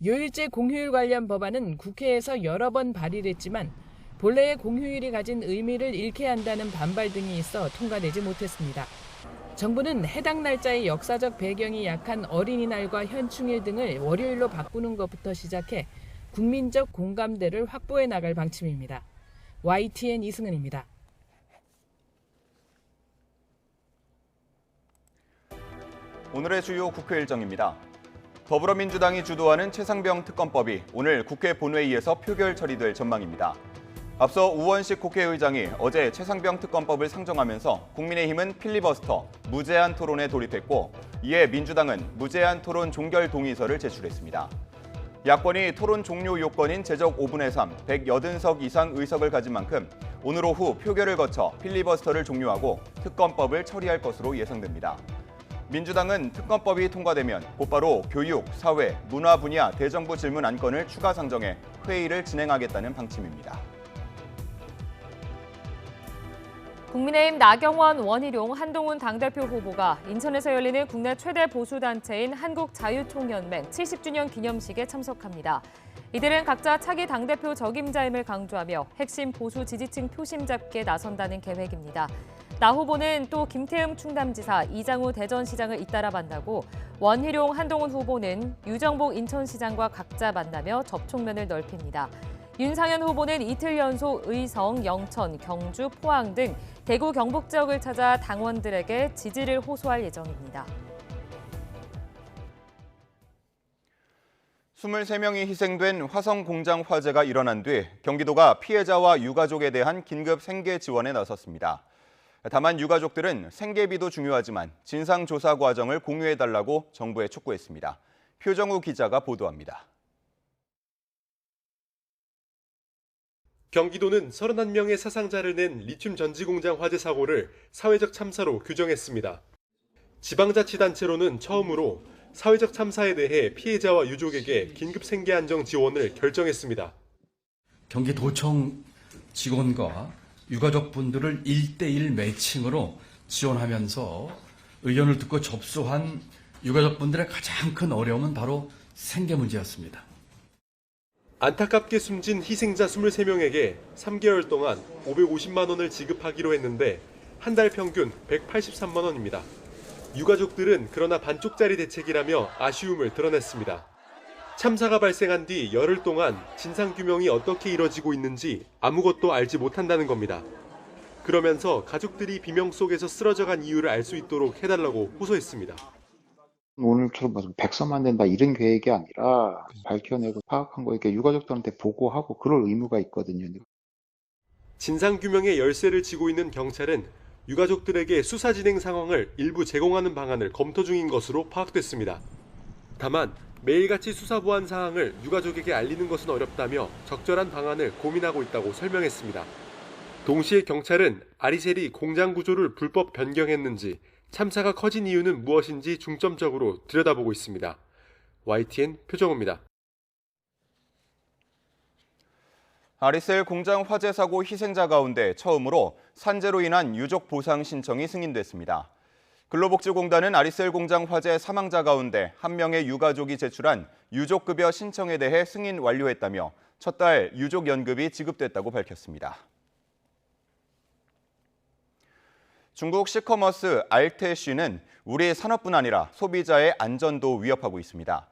요일제 공휴일 관련 법안은 국회에서 여러 번 발의됐지만 본래의 공휴일이 가진 의미를 잃게 한다는 반발 등이 있어 통과되지 못했습니다. 정부는 해당 날짜의 역사적 배경이 약한 어린이날과 현충일 등을 월요일로 바꾸는 것부터 시작해 국민적 공감대를 확보해 나갈 방침입니다. YTN 이승은입니다. 오늘의 주요 국회 일정입니다. 더불어민주당이 주도하는 최상병 특검법이 오늘 국회 본회의에서 표결 처리될 전망입니다. 앞서 우원식 국회의장이 어제 최상병 특검법을 상정하면서 국민의힘은 필리버스터, 무제한 토론에 돌입했고 이에 민주당은 무제한 토론 종결 동의서를 제출했습니다. 야권이 토론 종료 요건인 제적 5분의 3, 180석 이상 의석을 가진 만큼 오늘 오후 표결을 거쳐 필리버스터를 종료하고 특검법을 처리할 것으로 예상됩니다. 민주당은 특검법이 통과되면 곧바로 교육, 사회, 문화 분야 대정부 질문 안건을 추가 상정해 회의를 진행하겠다는 방침입니다. 국민의힘 나경원, 원희룡, 한동훈 당대표 후보가 인천에서 열리는 국내 최대 보수단체인 한국자유총연맹 70주년 기념식에 참석합니다. 이들은 각자 차기 당대표 적임자임을 강조하며 핵심 보수 지지층 표심 잡기에 나선다는 계획입니다. 나 후보는 또 김태흠 충남지사, 이장우 대전시장을 잇따라 만나고 원희룡, 한동훈 후보는 유정복 인천시장과 각자 만나며 접촉면을 넓힙니다. 윤상현 후보는 이틀 연속 의성, 영천, 경주, 포항 등 대구, 경북 지역을 찾아 당원들에게 지지를 호소할 예정입니다. 23명이 희생된 화성 공장 화재가 일어난 뒤 경기도가 피해자와 유가족에 대한 긴급 생계 지원에 나섰습니다. 다만 유가족들은 생계비도 중요하지만 진상조사 과정을 공유해달라고 정부에 촉구했습니다. 표정우 기자가 보도합니다. 경기도는 31명의 사상자를 낸 리튬 전지공장 화재 사고를 사회적 참사로 규정했습니다. 지방자치단체로는 처음으로 사회적 참사에 대해 피해자와 유족에게 긴급 생계 안정 지원을 결정했습니다. 경기도청 직원과 유가족분들을 1대1 매칭으로 지원하면서 의견을 듣고 접수한 유가족분들의 가장 큰 어려움은 바로 생계 문제였습니다. 안타깝게 숨진 희생자 23명에게 3개월 동안 550만 원을 지급하기로 했는데 한 달 평균 183만 원입니다. 유가족들은 그러나 반쪽짜리 대책이라며 아쉬움을 드러냈습니다. 참사가 발생한 뒤 열흘 동안 진상규명이 어떻게 이뤄지고 있는지 아무것도 알지 못한다는 겁니다. 그러면서 가족들이 비명 속에서 쓰러져간 이유를 알 수 있도록 해달라고 호소했습니다. 오늘처럼 무슨 백서만 낸다 이런 계획이 아니라 밝혀내고 파악한 거 이렇게 유가족들한테 보고하고 그럴 의무가 있거든요. 진상규명의 열쇠를 쥐고 있는 경찰은 유가족들에게 수사 진행 상황을 일부 제공하는 방안을 검토 중인 것으로 파악됐습니다. 다만 매일같이 수사 보안 사항을 유가족에게 알리는 것은 어렵다며 적절한 방안을 고민하고 있다고 설명했습니다. 동시에 경찰은 아리셀이 공장 구조를 불법 변경했는지 참사가 커진 이유는 무엇인지 중점적으로 들여다보고 있습니다. YTN 표정우입니다. 아리셀 공장 화재 사고 희생자 가운데 처음으로 산재로 인한 유족 보상 신청이 승인됐습니다. 근로복지공단은 아리셀 공장 화재 사망자 가운데 한 명의 유가족이 제출한 유족급여 신청에 대해 승인 완료했다며 첫 달 유족연급이 지급됐다고 밝혔습니다. 중국 시커머스 알테쉬는 우리 산업뿐 아니라 소비자의 안전도 위협하고 있습니다.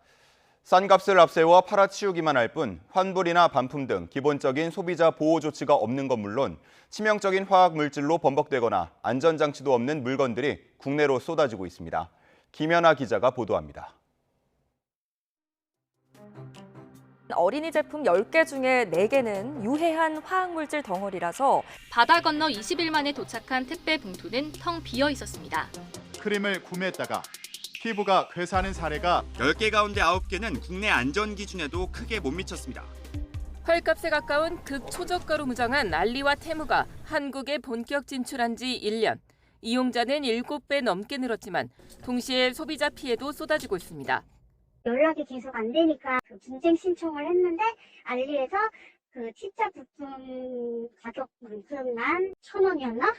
싼 값을 앞세워 팔아치우기만 할 뿐 환불이나 반품 등 기본적인 소비자 보호 조치가 없는 건 물론 치명적인 화학 물질로 범벅되거나 안전장치도 없는 물건들이 국내로 쏟아지고 있습니다. 김연아 기자가 보도합니다. 어린이 제품 10개 중에 4개는 유해한 화학물질 덩어리라서 바다 건너 20일 만에 도착한 택배 봉투는 텅 비어 있었습니다. 크림을 구매했다가 피부가 괴사하는 사례가 10개 가운데 9개는 국내 안전 기준에도 크게 못 미쳤습니다. 헐값에 가까운 극초저가로 무장한 알리와 테무가 한국에 본격 진출한 지 1년. 이용자는 7배 넘게 늘었지만 동시에 소비자 피해도 쏟아지고 있습니다. 연락이 계속 안 되니까 분쟁 신청을 했는데 알리에서 치자 부품 가격만큼만 1,000원이었나?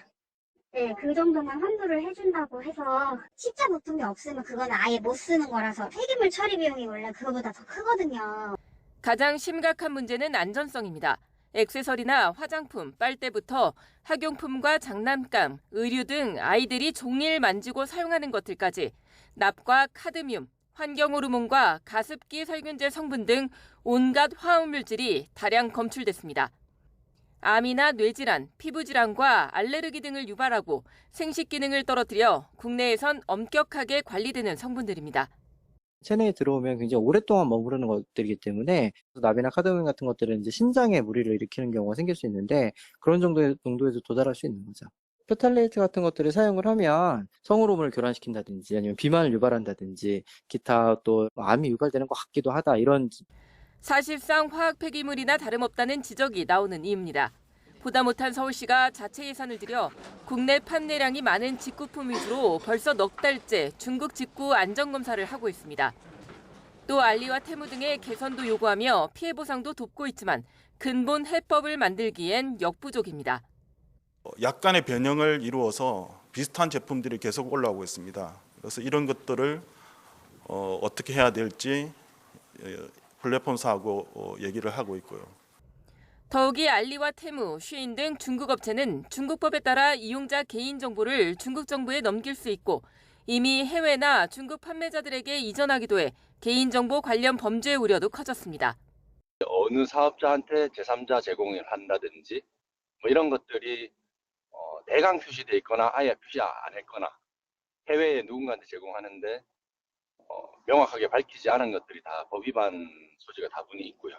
네, 그 정도만 환불을 해준다고 해서 치자 부품이 없으면 그건 아예 못 쓰는 거라서 폐기물 처리 비용이 원래 그거보다 더 크거든요. 가장 심각한 문제는 안전성입니다. 액세서리나 화장품, 빨대부터 학용품과 장난감, 의류 등 아이들이 종일 만지고 사용하는 것들까지 납과 카드뮴, 환경호르몬과 가습기 살균제 성분 등 온갖 화학물질이 다량 검출됐습니다. 암이나 뇌질환, 피부질환과 알레르기 등을 유발하고 생식 기능을 떨어뜨려 국내에선 엄격하게 관리되는 성분들입니다. 체내에 들어오면 굉장히 오랫동안 머무르는 것들이기 때문에 납이나 카드뮴 같은 것들은 이제 신장에 무리를 일으키는 경우가 생길 수 있는데 그런 정도의 농도에도 도달할 수 있는 거죠. 표탈레이트 같은 것들을 사용을 하면 성호르몬을 교란시킨다든지 아니면 비만을 유발한다든지 기타 또 암이 유발되는 것 같기도 하다 이런 사실상 화학 폐기물이나 다름없다는 지적이 나오는 이유입니다. 보다 못한 서울시가 자체 예산을 들여 국내 판매량이 많은 직구품 위주로 벌써 넉 달째 중국 직구 안전검사를 하고 있습니다. 또 알리와 테무 등의 개선도 요구하며 피해 보상도 돕고 있지만 근본 해법을 만들기엔 역부족입니다. 약간의 변형을 이루어서 비슷한 제품들이 계속 올라오고 있습니다. 그래서 이런 것들을 어떻게 해야 될지 플랫폼사하고 얘기를 하고 있고요. 더욱이 알리와 테무, 쉬인 등 중국 업체는 중국법에 따라 이용자 개인정보를 중국 정부에 넘길 수 있고 이미 해외나 중국 판매자들에게 이전하기도 해 개인정보 관련 범죄 우려도 커졌습니다. 어느 사업자한테 제3자 제공을 한다든지 이런 것들이 대강 표시돼 있거나 아예 표시 안 했거나 해외에 누군가한테 제공하는데 명확하게 밝히지 않은 것들이 다 법 위반 소지가 다분히 있고요.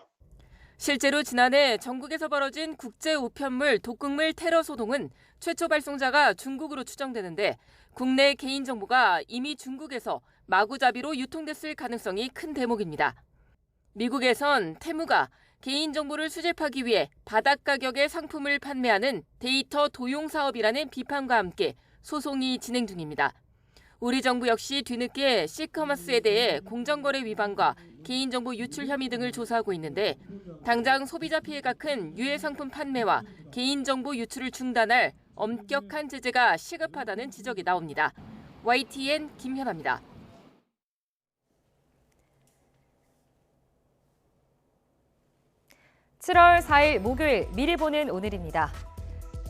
실제로 지난해 전국에서 벌어진 국제 우편물 독극물 테러 소동은 최초 발송자가 중국으로 추정되는데 국내 개인정보가 이미 중국에서 마구잡이로 유통됐을 가능성이 큰 대목입니다. 미국에선 테무가 개인정보를 수집하기 위해 바닥 가격의 상품을 판매하는 데이터 도용 사업이라는 비판과 함께 소송이 진행 중입니다. 우리 정부 역시 뒤늦게 시커머스에 대해 공정거래 위반과 개인정보 유출 혐의 등을 조사하고 있는데 당장 소비자 피해가 큰 유해 상품 판매와 개인정보 유출을 중단할 엄격한 제재가 시급하다는 지적이 나옵니다. YTN 김현아입니다. (7월 4일) 목요일 미리 보는 오늘입니다.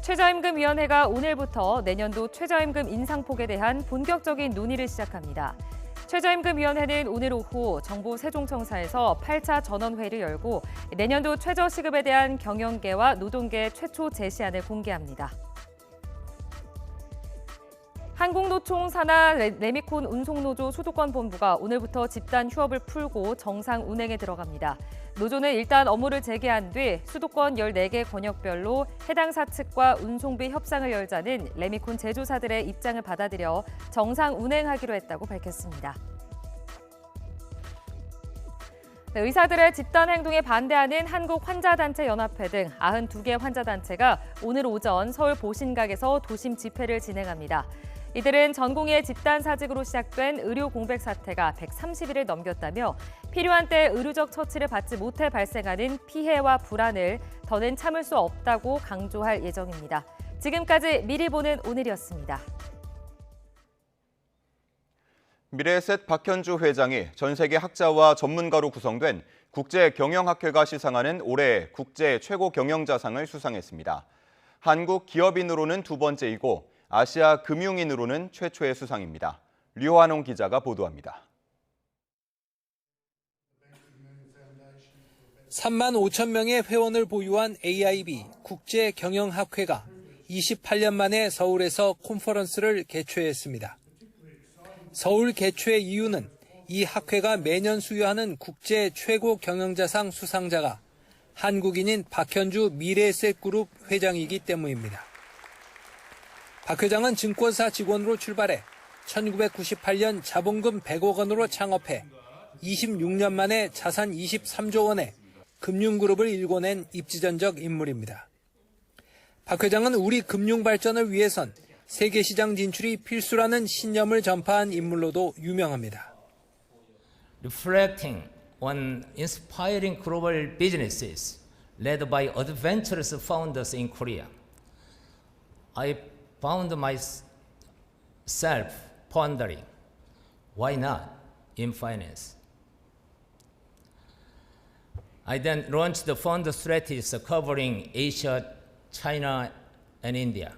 최저임금위원회가 오늘부터 내년도 최저임금 인상폭에 대한 본격적인 논의를 시작합니다. 최저임금위원회는 오늘 오후 정부 세종청사에서 8차 전원회의를 열고 내년도 최저시급에 대한 경영계와 노동계 최초 제시안을 공개합니다. 한국노총 산하 레미콘 운송노조 수도권 본부가 오늘부터 집단 휴업을 풀고 정상 운행에 들어갑니다. 노조는 일단 업무를 재개한 뒤 수도권 14개 권역별로 해당 사측과 운송비 협상을 열자는 레미콘 제조사들의 입장을 받아들여 정상 운행하기로 했다고 밝혔습니다. 의사들의 집단 행동에 반대하는 한국환자단체연합회 등 92개 환자단체가 오늘 오전 서울 보신각에서 도심 집회를 진행합니다. 이들은 전공의의 집단 사직으로 시작된 의료 공백 사태가 130일을 넘겼다며 필요한 때 의료적 처치를 받지 못해 발생하는 피해와 불안을 더는 참을 수 없다고 강조할 예정입니다. 지금까지 미리 보는 오늘이었습니다. 미래에셋 박현주 회장이 전 세계 학자와 전문가로 구성된 국제경영학회가 시상하는 올해 국제 최고 경영자상을 수상했습니다. 한국 기업인으로는 두 번째이고 아시아 금융인으로는 최초의 수상입니다. 류환홍 기자가 보도합니다. 3만 5천 명의 회원을 보유한 AIB 국제경영학회가 28년 만에 서울에서 컨퍼런스를 개최했습니다. 서울 개최 이유는 이 학회가 매년 수여하는 국제 최고 경영자상 수상자가 한국인인 박현주 미래에셋그룹 회장이기 때문입니다. 박 회장은 증권사 직원으로 출발해 1998년 자본금 100억 원으로 창업해 26년 만에 자산 23조 원의 금융그룹을 일궈낸 입지전적 인물입니다. 박 회장은 우리 금융 발전을 위해선 세계시장 진출이 필수라는 신념을 전파한 인물로도 유명합니다. Reflecting on inspiring global businesses led by adventurous founders in Korea, I found myself pondering, why not in finance? I then launched the fund strategies covering Asia, China, and India.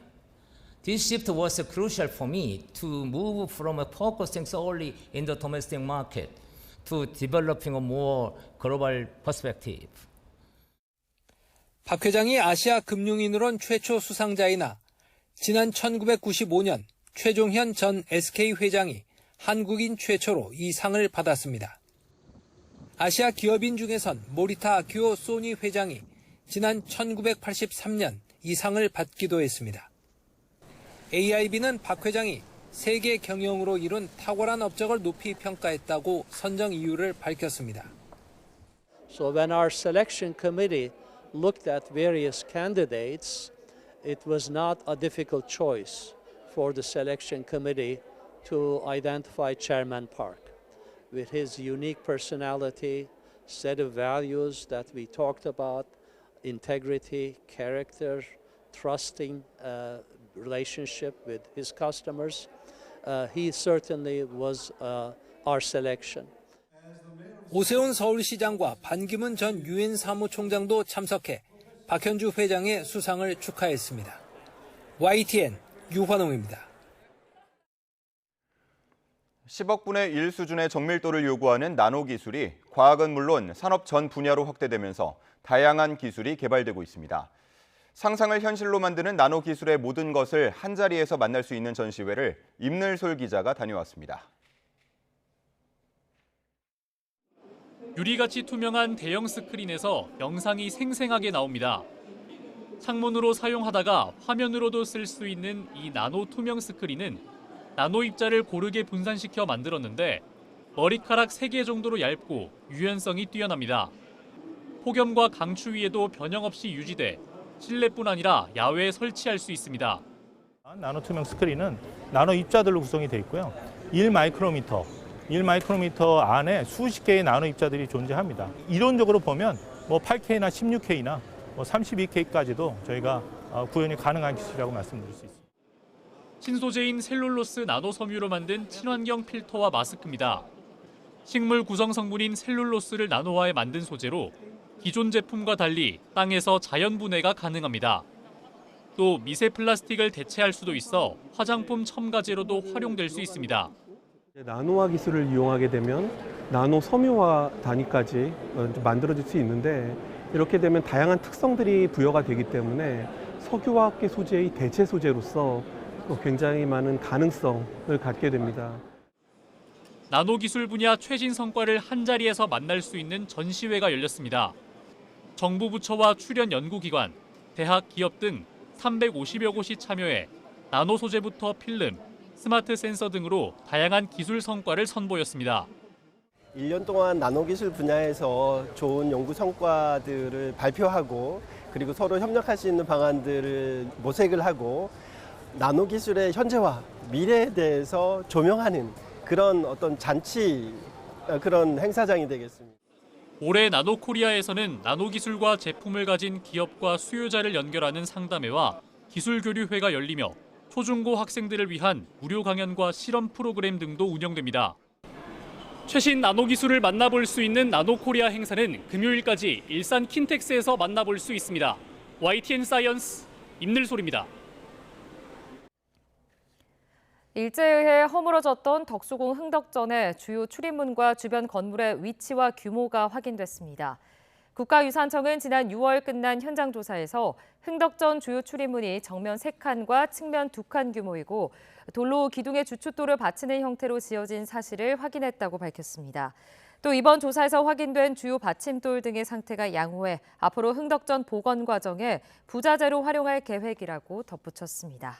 This shift was crucial for me to move from focusing solely in the domestic market to developing a more global perspective. 박 회장이 아시아 금융인으론 최초 수상자이나 지난 1995년 최종현 전 SK 회장이 한국인 최초로 이 상을 받았습니다. 아시아 기업인 중에선 모리타 아키오 소니 회장이 지난 1983년 이 상을 받기도 했습니다. AIB는 박 회장이 세계 경영으로 이룬 탁월한 업적을 높이 평가했다고 선정 이유를 밝혔습니다. So when our selection committee looked at various candidates, it was not a difficult choice for the selection committee to identify Chairman Park. With his unique personality, set of values that we talked about, integrity, character, trusting relationship with his customers, he certainly was our selection. 오세훈 서울시장과 반기문 전 유엔 사무총장도 참석해 박현주 회장의 수상을 축하했습니다. YTN 유환홍입니다. 10억 분의 1 수준의 정밀도를 요구하는 나노 기술이 과학은 물론 산업 전 분야로 확대되면서 다양한 기술이 개발되고 있습니다. 상상을 현실로 만드는 나노 기술의 모든 것을 한자리에서 만날 수 있는 전시회를 임늘솔 기자가 다녀왔습니다. 유리같이 투명한 대형 스크린에서 영상이 생생하게 나옵니다. 창문으로 사용하다가 화면으로도 쓸 수 있는 이 나노 투명 스크린은 나노 입자를 고르게 분산시켜 만들었는데 머리카락 3개 정도로 얇고 유연성이 뛰어납니다. 폭염과 강추위에도 변형 없이 유지돼 실내뿐 아니라 야외에 설치할 수 있습니다. 나노 투명 스크린은 나노 입자들로 구성이 되어 있고요. 1마이크로미터 안에 수십 개의 나노 입자들이 존재합니다. 이론적으로 보면 8K나 16K나 32K까지도 저희가 구현이 가능한 기술이라고 말씀드릴 수 있습니다. 신소재인 셀룰로스 나노 섬유로 만든 친환경 필터와 마스크입니다. 식물 구성 성분인 셀룰로스를 나노화해 만든 소재로 기존 제품과 달리 땅에서 자연 분해가 가능합니다. 또 미세 플라스틱을 대체할 수도 있어 화장품 첨가제로도 활용될 수 있습니다. 나노화 기술을 이용하게 되면 나노 섬유화 단위까지 만들어질 수 있는데 이렇게 되면 다양한 특성들이 부여가 되기 때문에 석유화학계 소재의 대체 소재로서 굉장히 많은 가능성을 갖게 됩니다. 나노 기술 분야 최신 성과를 한자리에서 만날 수 있는 전시회가 열렸습니다. 정부 부처와 출연 연구기관, 대학, 기업 등 350여 곳이 참여해 나노 소재부터 필름, 스마트 센서 등으로 다양한 기술 성과를 선보였습니다. 1년 동안 나노기술 분야에서 좋은 연구 성과들을 발표하고 그리고 서로 협력할 수 있는 방안들을 모색을 하고 나노기술의 현재와 미래에 대해서 조명하는 그런 어떤 잔치, 그런 행사장이 되겠습니다. 올해 나노코리아에서는 나노기술과 제품을 가진 기업과 수요자를 연결하는 상담회와 기술교류회가 열리며 초중고 학생들을 위한 무료 강연과 실험 프로그램 등도 운영됩니다. 최신 나노기술을 만나볼 수 있는 나노코리아 행사는 금요일까지 일산 킨텍스에서 만나볼 수 있습니다. YTN 사이언스 임늘솔입니다. 일제에 의해 허물어졌던 덕수궁 흥덕전의 주요 출입문과 주변 건물의 위치와 규모가 확인됐습니다. 국가유산청은 지난 6월 끝난 현장 조사에서 흥덕전 주요 출입문이 정면 3칸과 측면 2칸 규모이고 돌로 기둥의 주춧돌을 받치는 형태로 지어진 사실을 확인했다고 밝혔습니다. 또 이번 조사에서 확인된 주요 받침돌 등의 상태가 양호해 앞으로 흥덕전 복원 과정에 부자재로 활용할 계획이라고 덧붙였습니다.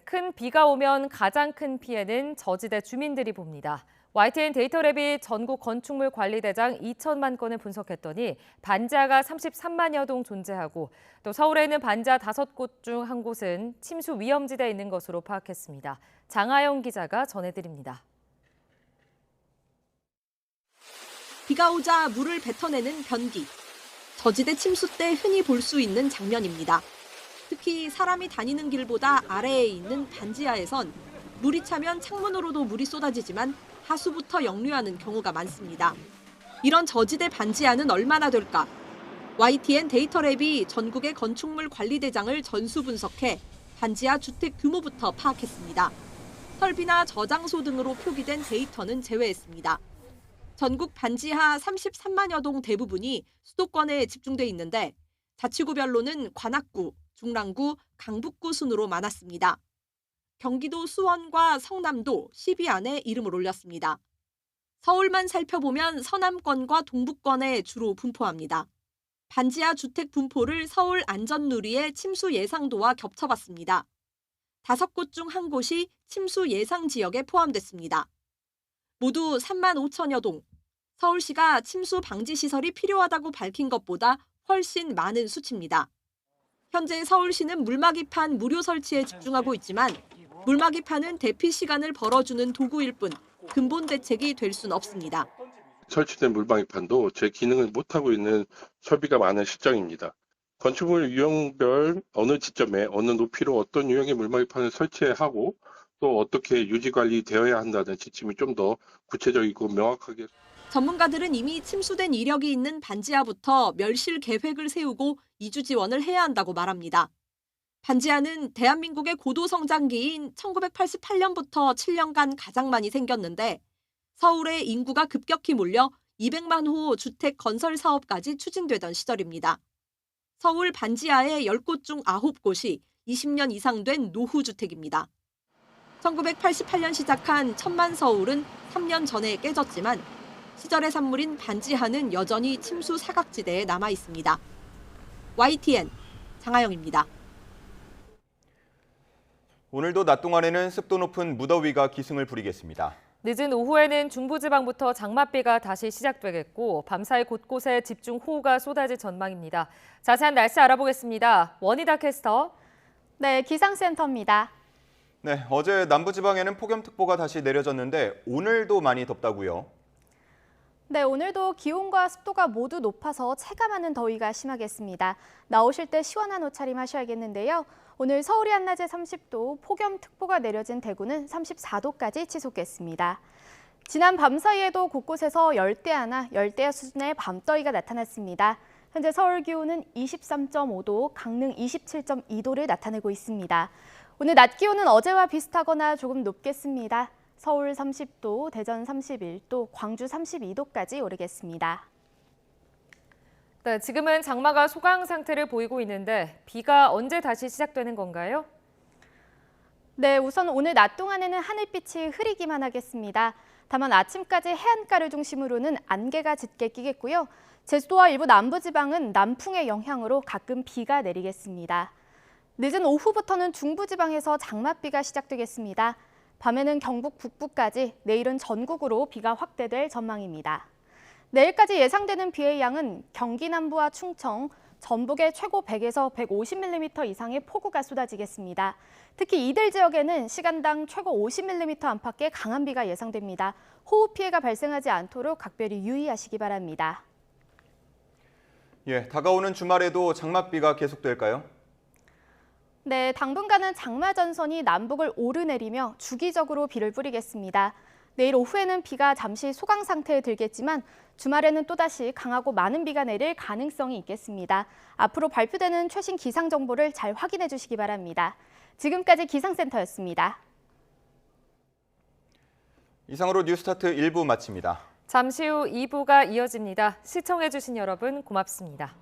큰 비가 오면 가장 큰 피해는 저지대 주민들이 봅니다. YTN 데이터랩이 전국 건축물 관리 대장 2천만 건을 분석했더니 반지하가 33만여 동 존재하고 또 서울에 있는 반지하 5곳 중 한 곳은 침수 위험지대에 있는 것으로 파악했습니다. 장하영 기자가 전해드립니다. 비가 오자 물을 뱉어내는 변기. 저지대 침수 때 흔히 볼 수 있는 장면입니다. 특히 사람이 다니는 길보다 아래에 있는 반지하에선 물이 차면 창문으로도 물이 쏟아지지만 하수부터 역류하는 경우가 많습니다. 이런 저지대 반지하는 얼마나 될까? YTN 데이터랩이 전국의 건축물 관리 대장을 전수 분석해 반지하 주택 규모부터 파악했습니다. 설비나 저장소 등으로 표기된 데이터는 제외했습니다. 전국 반지하 33만여 동 대부분이 수도권에 집중돼 있는데 자치구별로는 관악구, 중랑구, 강북구 순으로 많았습니다. 경기도 수원과 성남도 10위 안에 이름을 올렸습니다. 서울만 살펴보면 서남권과 동북권에 주로 분포합니다. 반지하 주택 분포를 서울 안전누리의 침수 예상도와 겹쳐봤습니다. 5곳 중 한 곳이 침수 예상 지역에 포함됐습니다. 모두 3만 5천여 동. 서울시가 침수 방지 시설이 필요하다고 밝힌 것보다 훨씬 많은 수치입니다. 현재 서울시는 물막이판 무료 설치에 집중하고 있지만 물막이판은 대피 시간을 벌어주는 도구일 뿐 근본 대책이 될 수는 없습니다. 설치된 물막이판도 제 기능을 못하고 있는 설비가 많은 실정입니다. 건축물 유형별 어느 지점에 어느 높이로 어떤 유형의 물막이판을 설치하고 또 어떻게 유지관리되어야 한다는 지침이 좀 더 구체적이고 명확하게. 전문가들은 이미 침수된 이력이 있는 반지하부터 멸실 계획을 세우고 이주 지원을 해야 한다고 말합니다. 반지하는 대한민국의 고도 성장기인 1988년부터 7년간 가장 많이 생겼는데 서울의 인구가 급격히 몰려 200만 호 주택 건설 사업까지 추진되던 시절입니다. 서울 반지하의 10곳 중 9곳이 20년 이상 된 노후주택입니다. 1988년 시작한 천만 서울은 3년 전에 깨졌지만 시절의 산물인 반지하는 여전히 침수 사각지대에 남아 있습니다. YTN 장하영입니다. 오늘도 낮 동안에는 습도 높은 무더위가 기승을 부리겠습니다. 늦은 오후에는 중부지방부터 장맛비가 다시 시작되겠고 밤사이 곳곳에 집중호우가 쏟아질 전망입니다. 자세한 날씨 알아보겠습니다. 원희다 캐스터. 네, 기상센터입니다. 네, 어제 남부지방에는 폭염특보가 다시 내려졌는데 오늘도 많이 덥다고요? 네, 오늘도 기온과 습도가 모두 높아서 체감하는 더위가 심하겠습니다. 나오실 때 시원한 옷차림 하셔야겠는데요. 오늘 서울이 한낮에 30도, 폭염특보가 내려진 대구는 34도까지 치솟겠습니다. 지난 밤 사이에도 곳곳에서 열대야나 열대야 수준의 밤더위가 나타났습니다. 현재 서울 기온은 23.5도, 강릉 27.2도를 나타내고 있습니다. 오늘 낮 기온은 어제와 비슷하거나 조금 높겠습니다. 서울 30도, 대전 31도, 광주 32도까지 오르겠습니다. 네, 지금은 장마가 소강 상태를 보이고 있는데 비가 언제 다시 시작되는 건가요? 네, 우선 오늘 낮 동안에는 하늘빛이 흐리기만 하겠습니다. 다만 아침까지 해안가를 중심으로는 안개가 짙게 끼겠고요. 제주도와 일부 남부지방은 남풍의 영향으로 가끔 비가 내리겠습니다. 늦은 오후부터는 중부지방에서 장맛비가 시작되겠습니다. 밤에는 경북 북부까지, 내일은 전국으로 비가 확대될 전망입니다. 내일까지 예상되는 비의 양은 경기 남부와 충청, 전북에 최고 100에서 150mm 이상의 폭우가 쏟아지겠습니다. 특히 이들 지역에는 시간당 최고 50mm 안팎의 강한 비가 예상됩니다. 호우 피해가 발생하지 않도록 각별히 유의하시기 바랍니다. 예, 다가오는 주말에도 장맛비가 계속될까요? 네, 당분간은 장마 전선이 남북을 오르내리며 주기적으로 비를 뿌리겠습니다. 내일 오후에는 비가 잠시 소강 상태에 들겠지만 주말에는 또다시 강하고 많은 비가 내릴 가능성이 있겠습니다. 앞으로 발표되는 최신 기상 정보를 잘 확인해 주시기 바랍니다. 지금까지 기상센터였습니다. 이상으로 뉴스타트 1부 마칩니다. 잠시 후 2부가 이어집니다. 시청해 주신 여러분 고맙습니다.